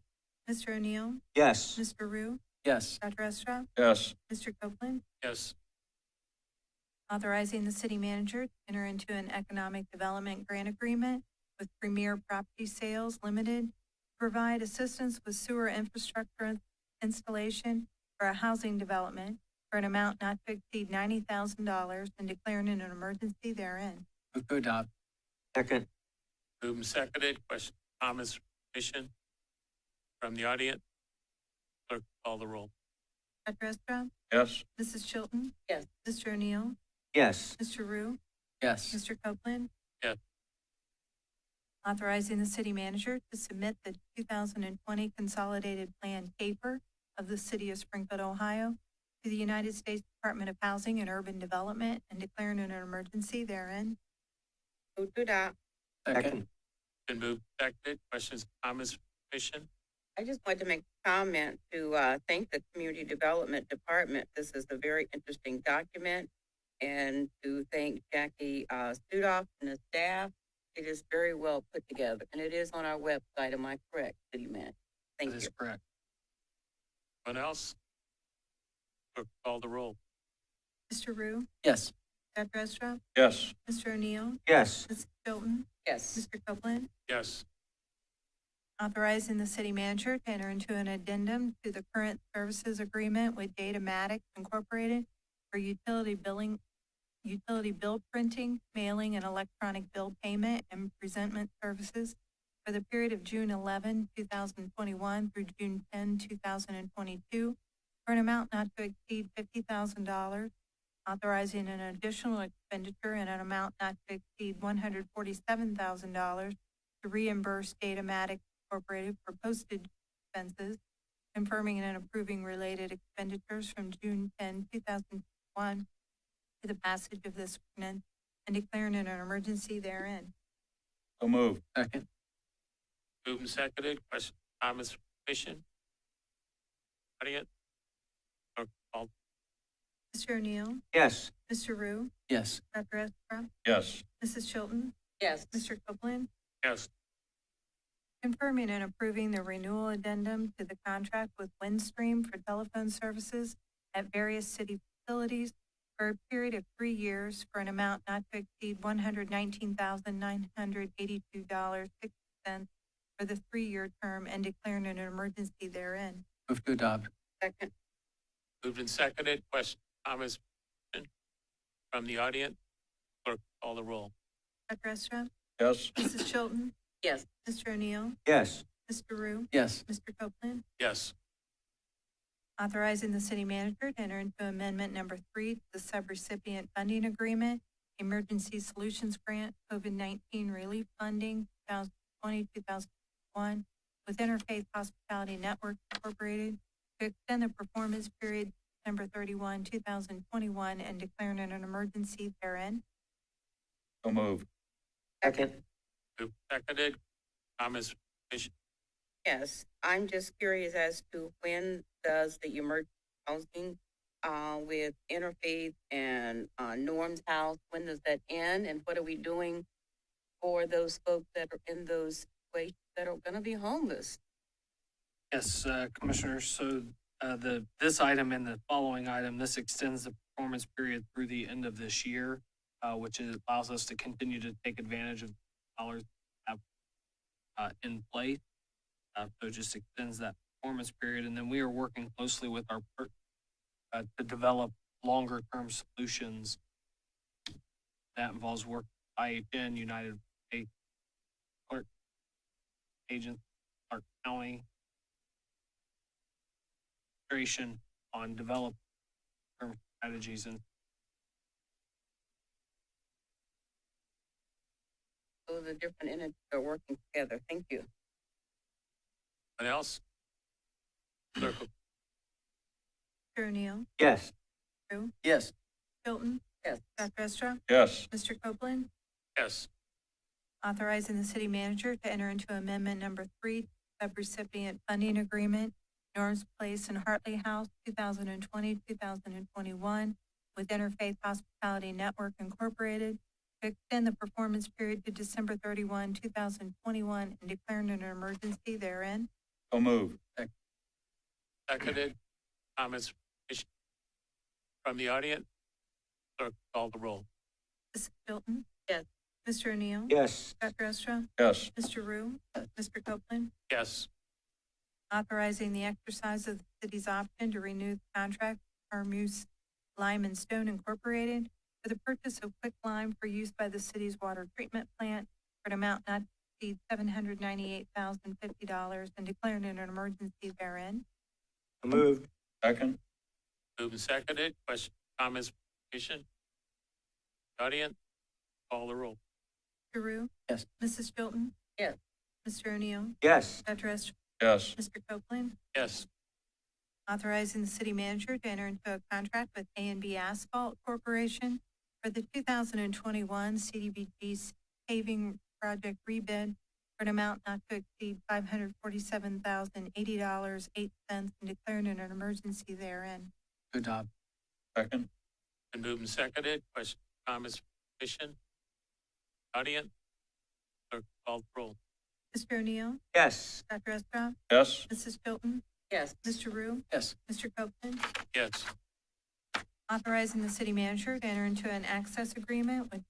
Mr. O'Neill? Yes. Mr. Rue? Yes. Dr. Estra? Yes. Mr. Copeland? Yes. Authorizing the city manager to enter into an economic development grant agreement with Premier Property Sales Limited to provide assistance with sewer infrastructure installation for a housing development for an amount not to exceed $90,000 and declaring an emergency therein. Move to adopt. Second. Moved and seconded. Questions, comments from the commission? From the audience? Clerk, call the roll. Dr. Estra? Yes. Mrs. Chilton? Yes. Mr. O'Neill? Yes. Mr. Rue? Yes. Mr. Copeland? Yes. Authorizing the city manager to submit the 2020 Consolidated Plan CAPER of the City of Springfield, Ohio, to the United States Department of Housing and Urban Development and declaring an emergency therein. Move to adopt. Second. Been moved and seconded. Questions, comments from the commission? I just wanted to make a comment to thank the Community Development Department. This is a very interesting document. And to thank Jackie Studoff and the staff. It is very well put together, and it is on our website. Am I correct, City Manager? Thank That you. is correct. Anyone else? Clerk, call the roll. Mr. Rue? Yes. Dr. Estra? Yes. Mr. O'Neill? Yes. Mrs. Chilton? Yes. Mr. Copeland? Yes. Authorizing the city manager to enter into an addendum to the current services agreement with Datamatic Incorporated for utility bill printing, mailing, and electronic bill payment and presentment services for the period of June 11, 2021 through June 10, 2022, for an amount not to exceed $50,000, authorizing an additional expenditure in an amount not to exceed $147,000 to reimburse Datamatic Incorporated for postage expenses, confirming and approving related expenditures from June 10, 2001 to the passage of this ordinance and declaring an emergency therein. So moved. Second. Moved and seconded. Question, comments, from commission? Audience? Clerk, call. Mr. O'Neill, Yes. Mr. Rue, Yes. Dr. Estra, Yes. Mrs. Chilton, Yes. Mr. Copeland, Yes. confirming and approving the renewal addendum to the contract with Windstream for telephone services at various city facilities for a period of 3 years for an amount not to exceed $119,982.60 for the 3-year term and declaring an emergency therein. Move to adopt. Second. Moved and seconded. Question, comments from the audience? Clerk, call the roll. Dr. Estra, Yes. Mrs. Chilton, Yes. Mr. O'Neill, Yes. Mr. Rue, Yes. Mr. Copeland, Yes. authorizing the city manager to enter into amendment number 3 to the subrecipient funding agreement, Emergency Solutions Grant, COVID-19 Relief Funding, 2020-2021, with Interfaith Hospitality Network Incorporated to extend the performance period December 31, 2021, and declaring an emergency therein. So moved. Second. Moved and seconded. Comments, from commission? Yes, I'm just curious as to when does the emergency housing with Interfaith and Norm's house, when does that end? And what are we doing for those folks that are in those situations that are gonna be homeless? Yes, Commissioners, so this item and the following item, this extends the performance period through the end of this year, which allows us to continue to take advantage of dollars we have in place. So it just extends that performance period. And then we are working closely with our to develop longer-term solutions. That involves work with IHN, United States, Clerk, Agent, Clark County, administration on developing term strategies and So the different entities are working together. Thank you. Anyone else? Clerk, Mr. O'Neill, Yes. Rue, Yes. Chilton, Yes. Dr. Estra, Yes. Mr. Copeland, yes. authorizing the city manager to enter into amendment number 3, subrecipient funding agreement, Norms Place and Hartley House, 2020-2021, with Interfaith Hospitality Network Incorporated, to extend the performance period to December 31, 2021, and declaring an emergency therein. So moved. Seconded. Comments, from commission? From the audience? Clerk, call the roll. Mrs. Chilton? Yes. Mr. O'Neill? Yes. Dr. Estra? Yes. Mr. Rue? Mr. Copeland? Yes. Authorizing the exercise of the city's option to renew the contract with Armuse Lime and Stone Incorporated for the purchase of quicklime for use by the city's water treatment plant for an amount not to exceed $798,050 and declaring an emergency therein. So moved. Second. Moved and seconded. Question, comments, from commission? Audience? Call the roll. Mr. Rue? Yes. Mrs. Chilton? Yes. Mr. O'Neill? Yes. Dr. Estra? Yes. Mr. Copeland? Yes. Authorizing the city manager to enter into a contract with A&B Asphalt Corporation for the 2021 CDBG paving project rebid for an amount not to exceed $547,080.08 and declaring an emergency therein. To adopt. Second. Been moved and seconded. Question, comments, from commission? Audience? Clerk, call the roll. Mr. O'Neill? Yes. Dr. Estra? Yes. Mrs. Chilton? Yes. Mr. Rue? Yes. Mr. Copeland? Yes. Authorizing the city manager to enter into an access agreement with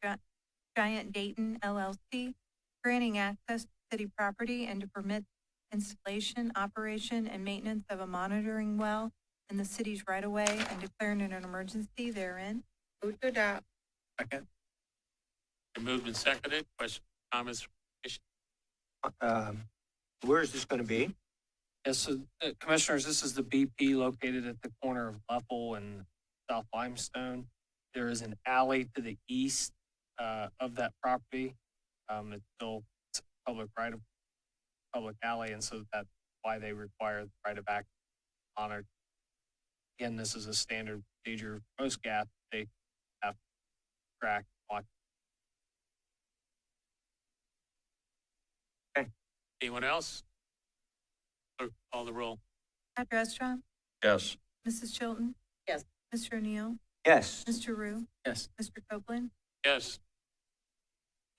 Giant Dayton LLC, granting access to city property and to permit installation, operation, and maintenance of a monitoring well in the city's right-of-way and declaring an emergency therein. Move to adopt. Second. Been moved and seconded. Questions, comments from the commission? Where is this gonna be? Yes, so, Commissioners, this is the BP located at the corner of Leffel and South Limestone. There is an alley to the east of that property. It's a public public alley, and so that's why they require the right of access honored. Again, this is a standard procedure. Most gas stations have to track, watch. Anyone else? Clerk, call the roll. Dr. Estrop, Yes. Mrs. Chilton? Yes. Mr. O'Neill? Yes. Mr. Rue? Yes. Mr. Copeland? Yes.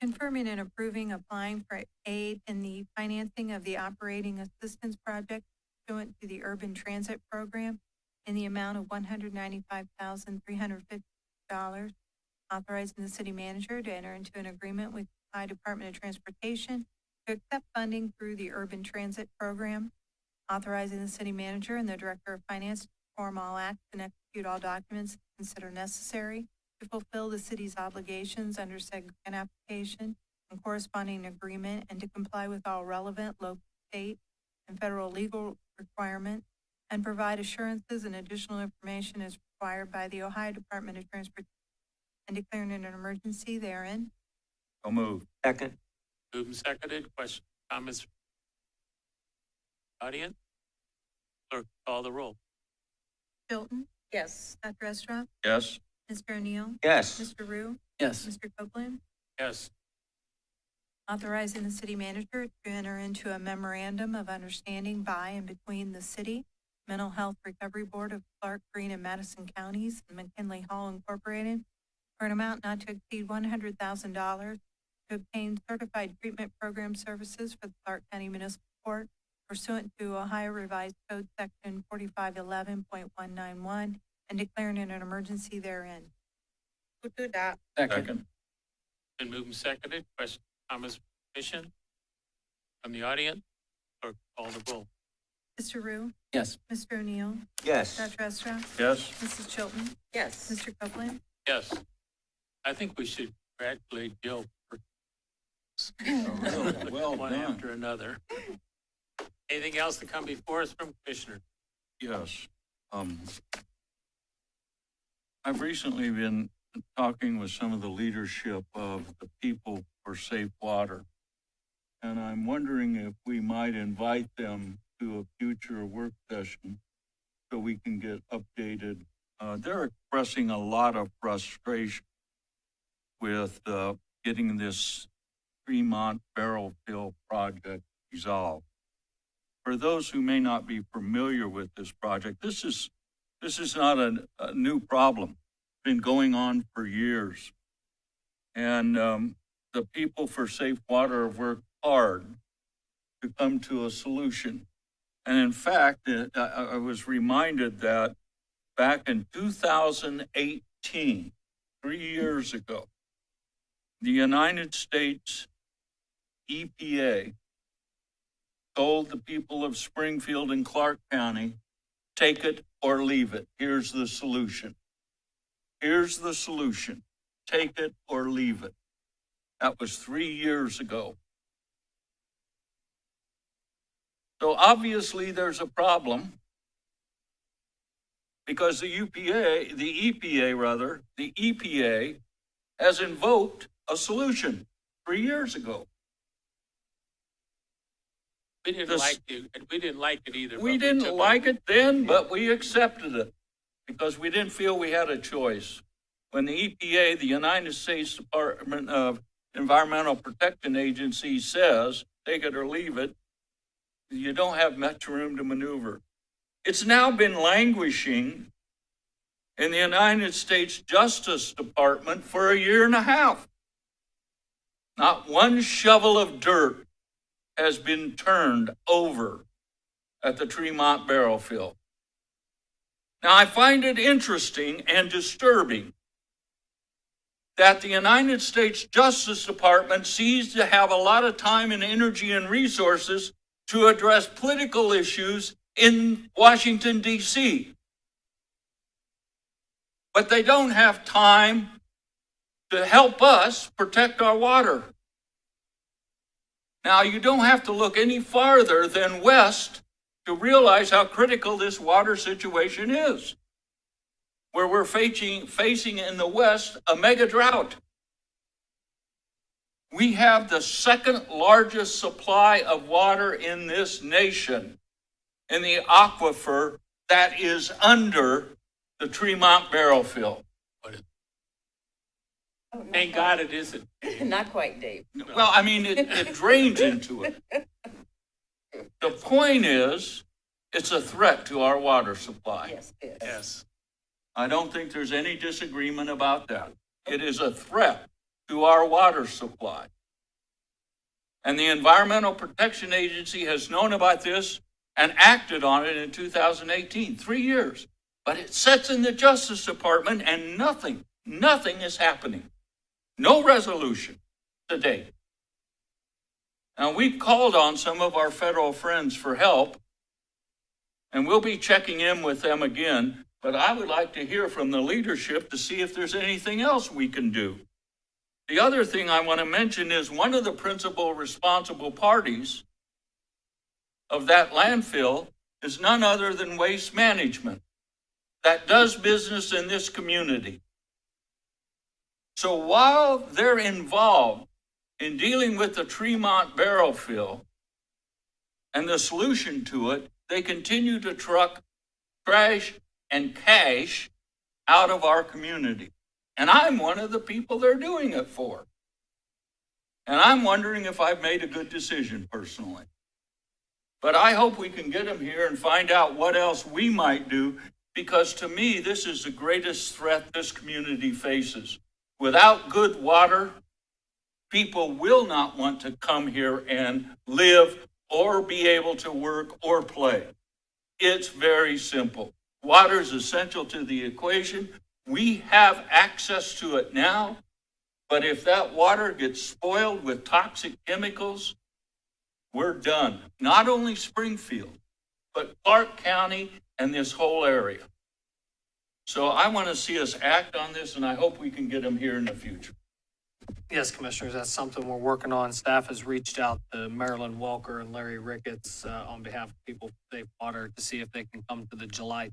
Confirming and approving applying for aid in the financing of the operating assistance project pursuant to the Urban Transit Program in the amount of $195,350, authorizing the city manager to enter into an agreement with the Ohio Department of Transportation to accept funding through the Urban Transit Program, authorizing the city manager and the director of finance to perform all acts and execute all documents considered necessary to fulfill the city's obligations under said grant application and corresponding agreement, and to comply with all relevant local, state, and federal legal requirements, and provide assurances and additional information as required by the Ohio Department of Transportation, and declaring an emergency therein. So moved. Second. Moved and seconded. Questions, comments from the audience? Clerk, call the roll. Chilton? Yes. Dr. Estrop? Yes. Mr. O'Neill? Yes. Mr. Rue? Yes. Mr. Copeland? Yes. Authorizing the city manager to enter into a memorandum of understanding by and between the city, Mental Health Recovery Board of Clark, Greene, and Madison Counties, and McKinley Hall Incorporated for an amount not to exceed $100,000 to obtain certified treatment program services for the Clark County Municipal Court pursuant to Ohio Revised Code Section 4511.191 and declaring an emergency therein. Move to adopt. Second. Been moved and seconded. Questions, comments from the commission? From the audience? Clerk, call the roll. Mr. Rue? Yes. Mr. O'Neill? Yes. Dr. Estrop? Yes. Mrs. Chilton? Yes. Mr. Copeland? Yes. I think we should congratulate Jill for Well one done. after another. Anything else to come before us from commissioners? Yes. I've recently been talking with some of the leadership of the People for Safe Water. And I'm wondering if we might invite them to a future work session so we can get updated. They're expressing a lot of frustration with getting this Fremont barrel fill project resolved. For those who may not be familiar with this project, this is not a new problem. It's been going on for years. And the People for Safe Water have worked hard to come to a solution. And in fact, I was reminded that back in 2018, 3 years ago, the United States EPA told the people of Springfield and Clark County, take it or leave it. Here's the solution. Here's the solution. Take it or leave it. That was 3 years ago. So obviously there's a problem because the EPA has invoked a solution 3 years ago. We didn't like it either. We but didn't took like it then, but we accepted it because we didn't feel we had a choice. When the EPA, the United States Department of Environmental Protection Agency, says, take it or leave it, you don't have much room to maneuver. It's now been languishing in the United States Justice Department for 1.5 years. Not one shovel of dirt has been turned over at the Tremont barrel fill. Now, I find it interesting and disturbing that the United States Justice Department seems to have a lot of time and energy and resources to address political issues in Washington, D.C. But they don't have time to help us protect our water. Now, you don't have to look any farther than west to realize how critical this water situation is, where we're facing in the west a mega drought. We have the second largest supply of water in this nation in the aquifer that is under the Tremont barrel field. Thank God it isn't. Not quite, Dave. Well, I mean, it drains into it. The point is, it's a threat to our water supply. Yes, yes. Yes. I don't think there's any disagreement about that. It is a threat to our water supply. And the Environmental Protection Agency has known about this and acted on it in 2018, 3 years. But it sits in the Justice Department and nothing is happening. No resolution to date. Now, we've called on some of our federal friends for help, and we'll be checking in with them again, but I would like to hear from the leadership to see if there's anything else we can do. The other thing I want to mention is one of the principal responsible parties of that landfill is none other than Waste Management that does business in this community. So while they're involved in dealing with the Tremont barrel fill and the solution to it, they continue to truck trash and cash out of our community. And I'm one of the people they're doing it for. And I'm wondering if I've made a good decision personally. But I hope we can get them here and find out what else we might do, because to me, this is the greatest threat this community faces. Without good water, people will not want to come here and live or be able to work or play. It's very simple. Water is essential to the equation. We have access to it now, but if that water gets spoiled with toxic chemicals, we're done. Not only Springfield, but Clark County and this whole area. So I want to see us act on this, and I hope we can get them here in the future. Yes, Commissioners, that's something we're working on. Staff has reached out to Marilyn Walker and Larry Ricketts on behalf of People for Safe Water to see if they can come to the July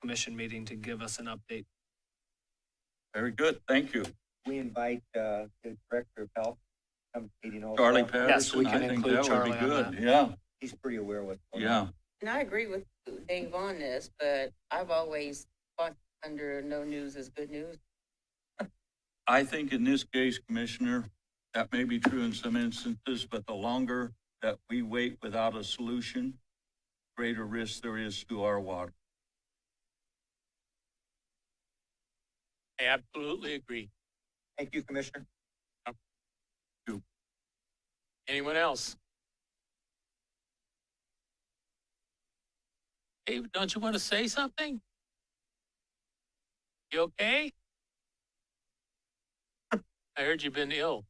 commission meeting to give us an update. Very good. Thank you. We invite the Director of Health to come to the meeting also. Charlie Patterson, Yes, we can I think include that would Charlie be on good. that. Yeah, He's pretty aware of what's going on. yeah. And I agree with Dave on this, but I've always thought under no news is good news. I think in this case, Commissioner, that may be true in some instances, but the longer that we wait without a solution, greater risk there is to our water. I absolutely agree. Thank you, Commissioner. Anyone else? Hey, don't you want to say something? You okay? I heard you've been ill.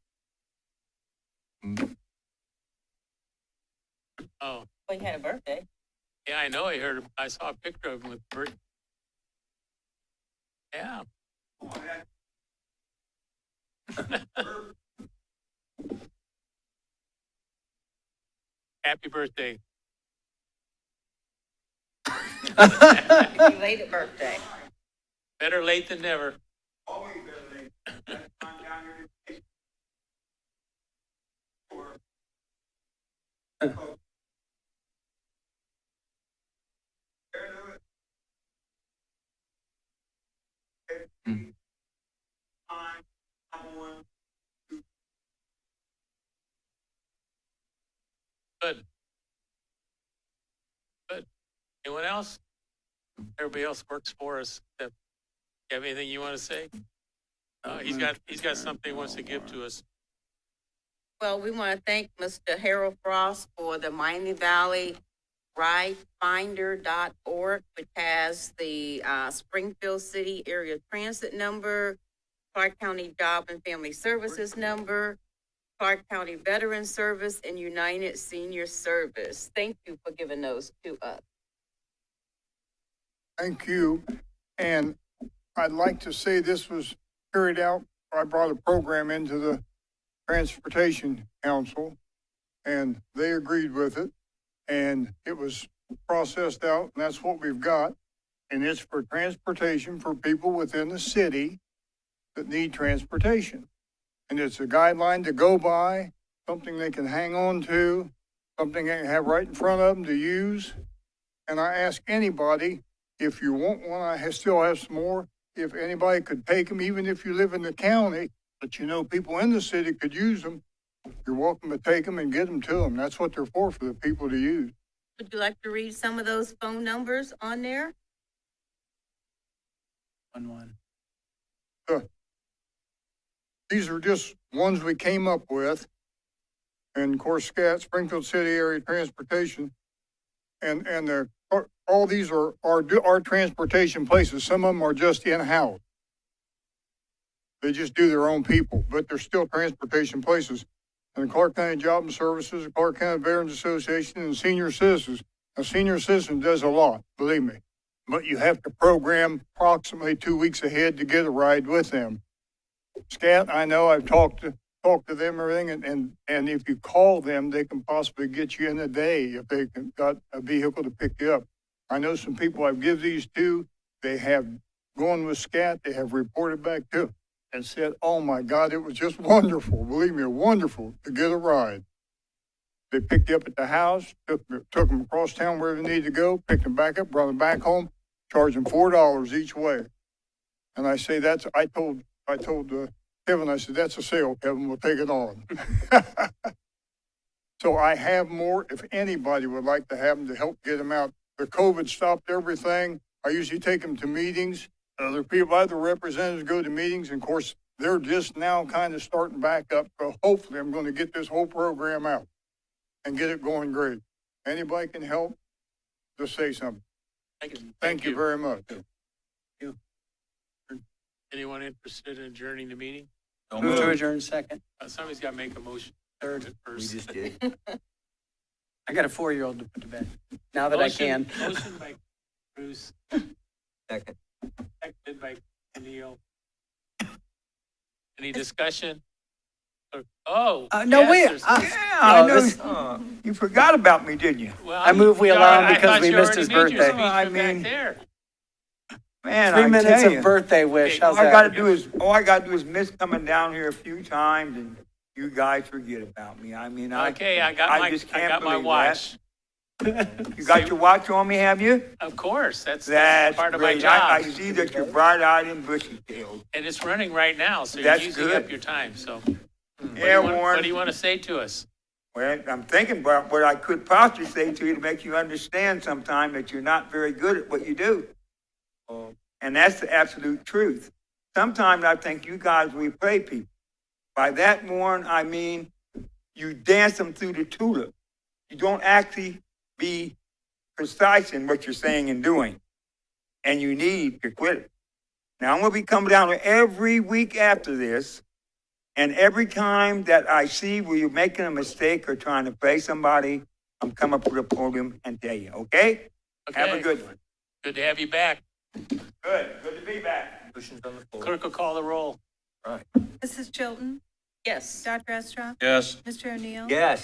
Oh, Well, you had a birthday. yeah, I know. I saw a picture of him with bird. Yeah. Happy birthday. Belated birthday. Better late than never. Good. Good. Anyone else? Everybody else works for us. You have anything you want to say? He's got something he wants to give to us. Well, we want to thank Mr. Harold Frost for the Miami Valley ridefinder.org, which has the Springfield City Area Transit number, Clark County Job and Family Services number, Clark County Veteran Service and United Senior Service. Thank you for giving those to us. Thank you. And I'd like to say this was carried out. I brought a program into the Transportation Council and they agreed with it. And it was processed out and that's what we've got. And it's for transportation for people within the city that need transportation. And it's a guideline to go by, something they can hang on to, something they can have right in front of them to use. And I ask anybody, if you want one, still have some more. If anybody could take them, even if you live in the county, but you know people in the city could use them, you're welcome to take them and get them to them. That's what they're for the people to use. Would you like to read some of those phone numbers on there? 1-1. These are just ones we came up with. And of course, SCAT, Springfield City Area Transportation. And all these are transportation places. Some of them are just in-house. They just do their own people, but they're still transportation places. And the Clark County Job and Services, the Clark County Veterans Association, and Senior Citizens. Now, Senior Citizen does a lot, believe me. But you have to program approximately 2 weeks ahead to get a ride with them. SCAT, I know I've talked to them, everything, and if you call them, they can possibly get you in a day if they got a vehicle to pick you up. I know some people I've give these to, they have gone with SCAT, they have reported back to and said, oh my God, it was just wonderful. Believe me, wonderful to get a ride. They picked you up at the house, took them across town wherever they needed to go, picked them back up, brought them back home, charged them $4 each way. And I say I told Kevin, I said, that's a sale, Kevin, we'll take it on. So I have more, if anybody would like to have them to help get them out. The COVID stopped everything. I usually take them to meetings. Other people, other representatives go to meetings. And of course, they're just now kind of starting back up. So hopefully I'm going to get this whole program out and get it going great. Anybody can help, just say something. Thank you very much. Anyone interested in adjourning the meeting? Move to adjourn second. Somebody's got to make a motion. Third. At first. We just did. I got a 4-year-old to put to bed. Now that I can. Motion by Bruce, Second. seconded by Neil. Any discussion? Oh. No, yes, wait. there's- I know. this- You forgot about me, didn't you? Well, I move we allow him I because thought we you missed already his made your birthday. speech I from back mean- there. Man, 3 I minutes tell of you, birthday wish. Okay, How's all I that? gotta do is miss coming down here a few times, and you guys forget about me. I mean, Okay, I got my just can't my believe watch. that. You got your watch on me, have you? Of course, that's That's part of great. my job. I see that you're bright-eyed and bushy-tailed. And it's running right now, so you're That's using good. up your time, so. Yeah, What Warren. do you want to say to us? Well, I'm thinking about what I could possibly say to you to make you understand sometime that you're not very good at what you do. And that's the absolute truth. Sometimes I think you guys replay people. By that, Warren, I mean you dance them through the tulip. You don't actually be precise in what you're saying and doing. And you need to quit it. Now, I'm going to be coming down here every week after this. And every time that I see where you're making a mistake or trying to play somebody, I'm coming up with a podium and tell you, okay? Have a Okay. good one. Good to have you back. Good to be back. Motion's on the floor. Clerk will call the roll. Mrs. Chilton, Yes. Dr. Estra, Yes. Mr. O'Neill. Yes.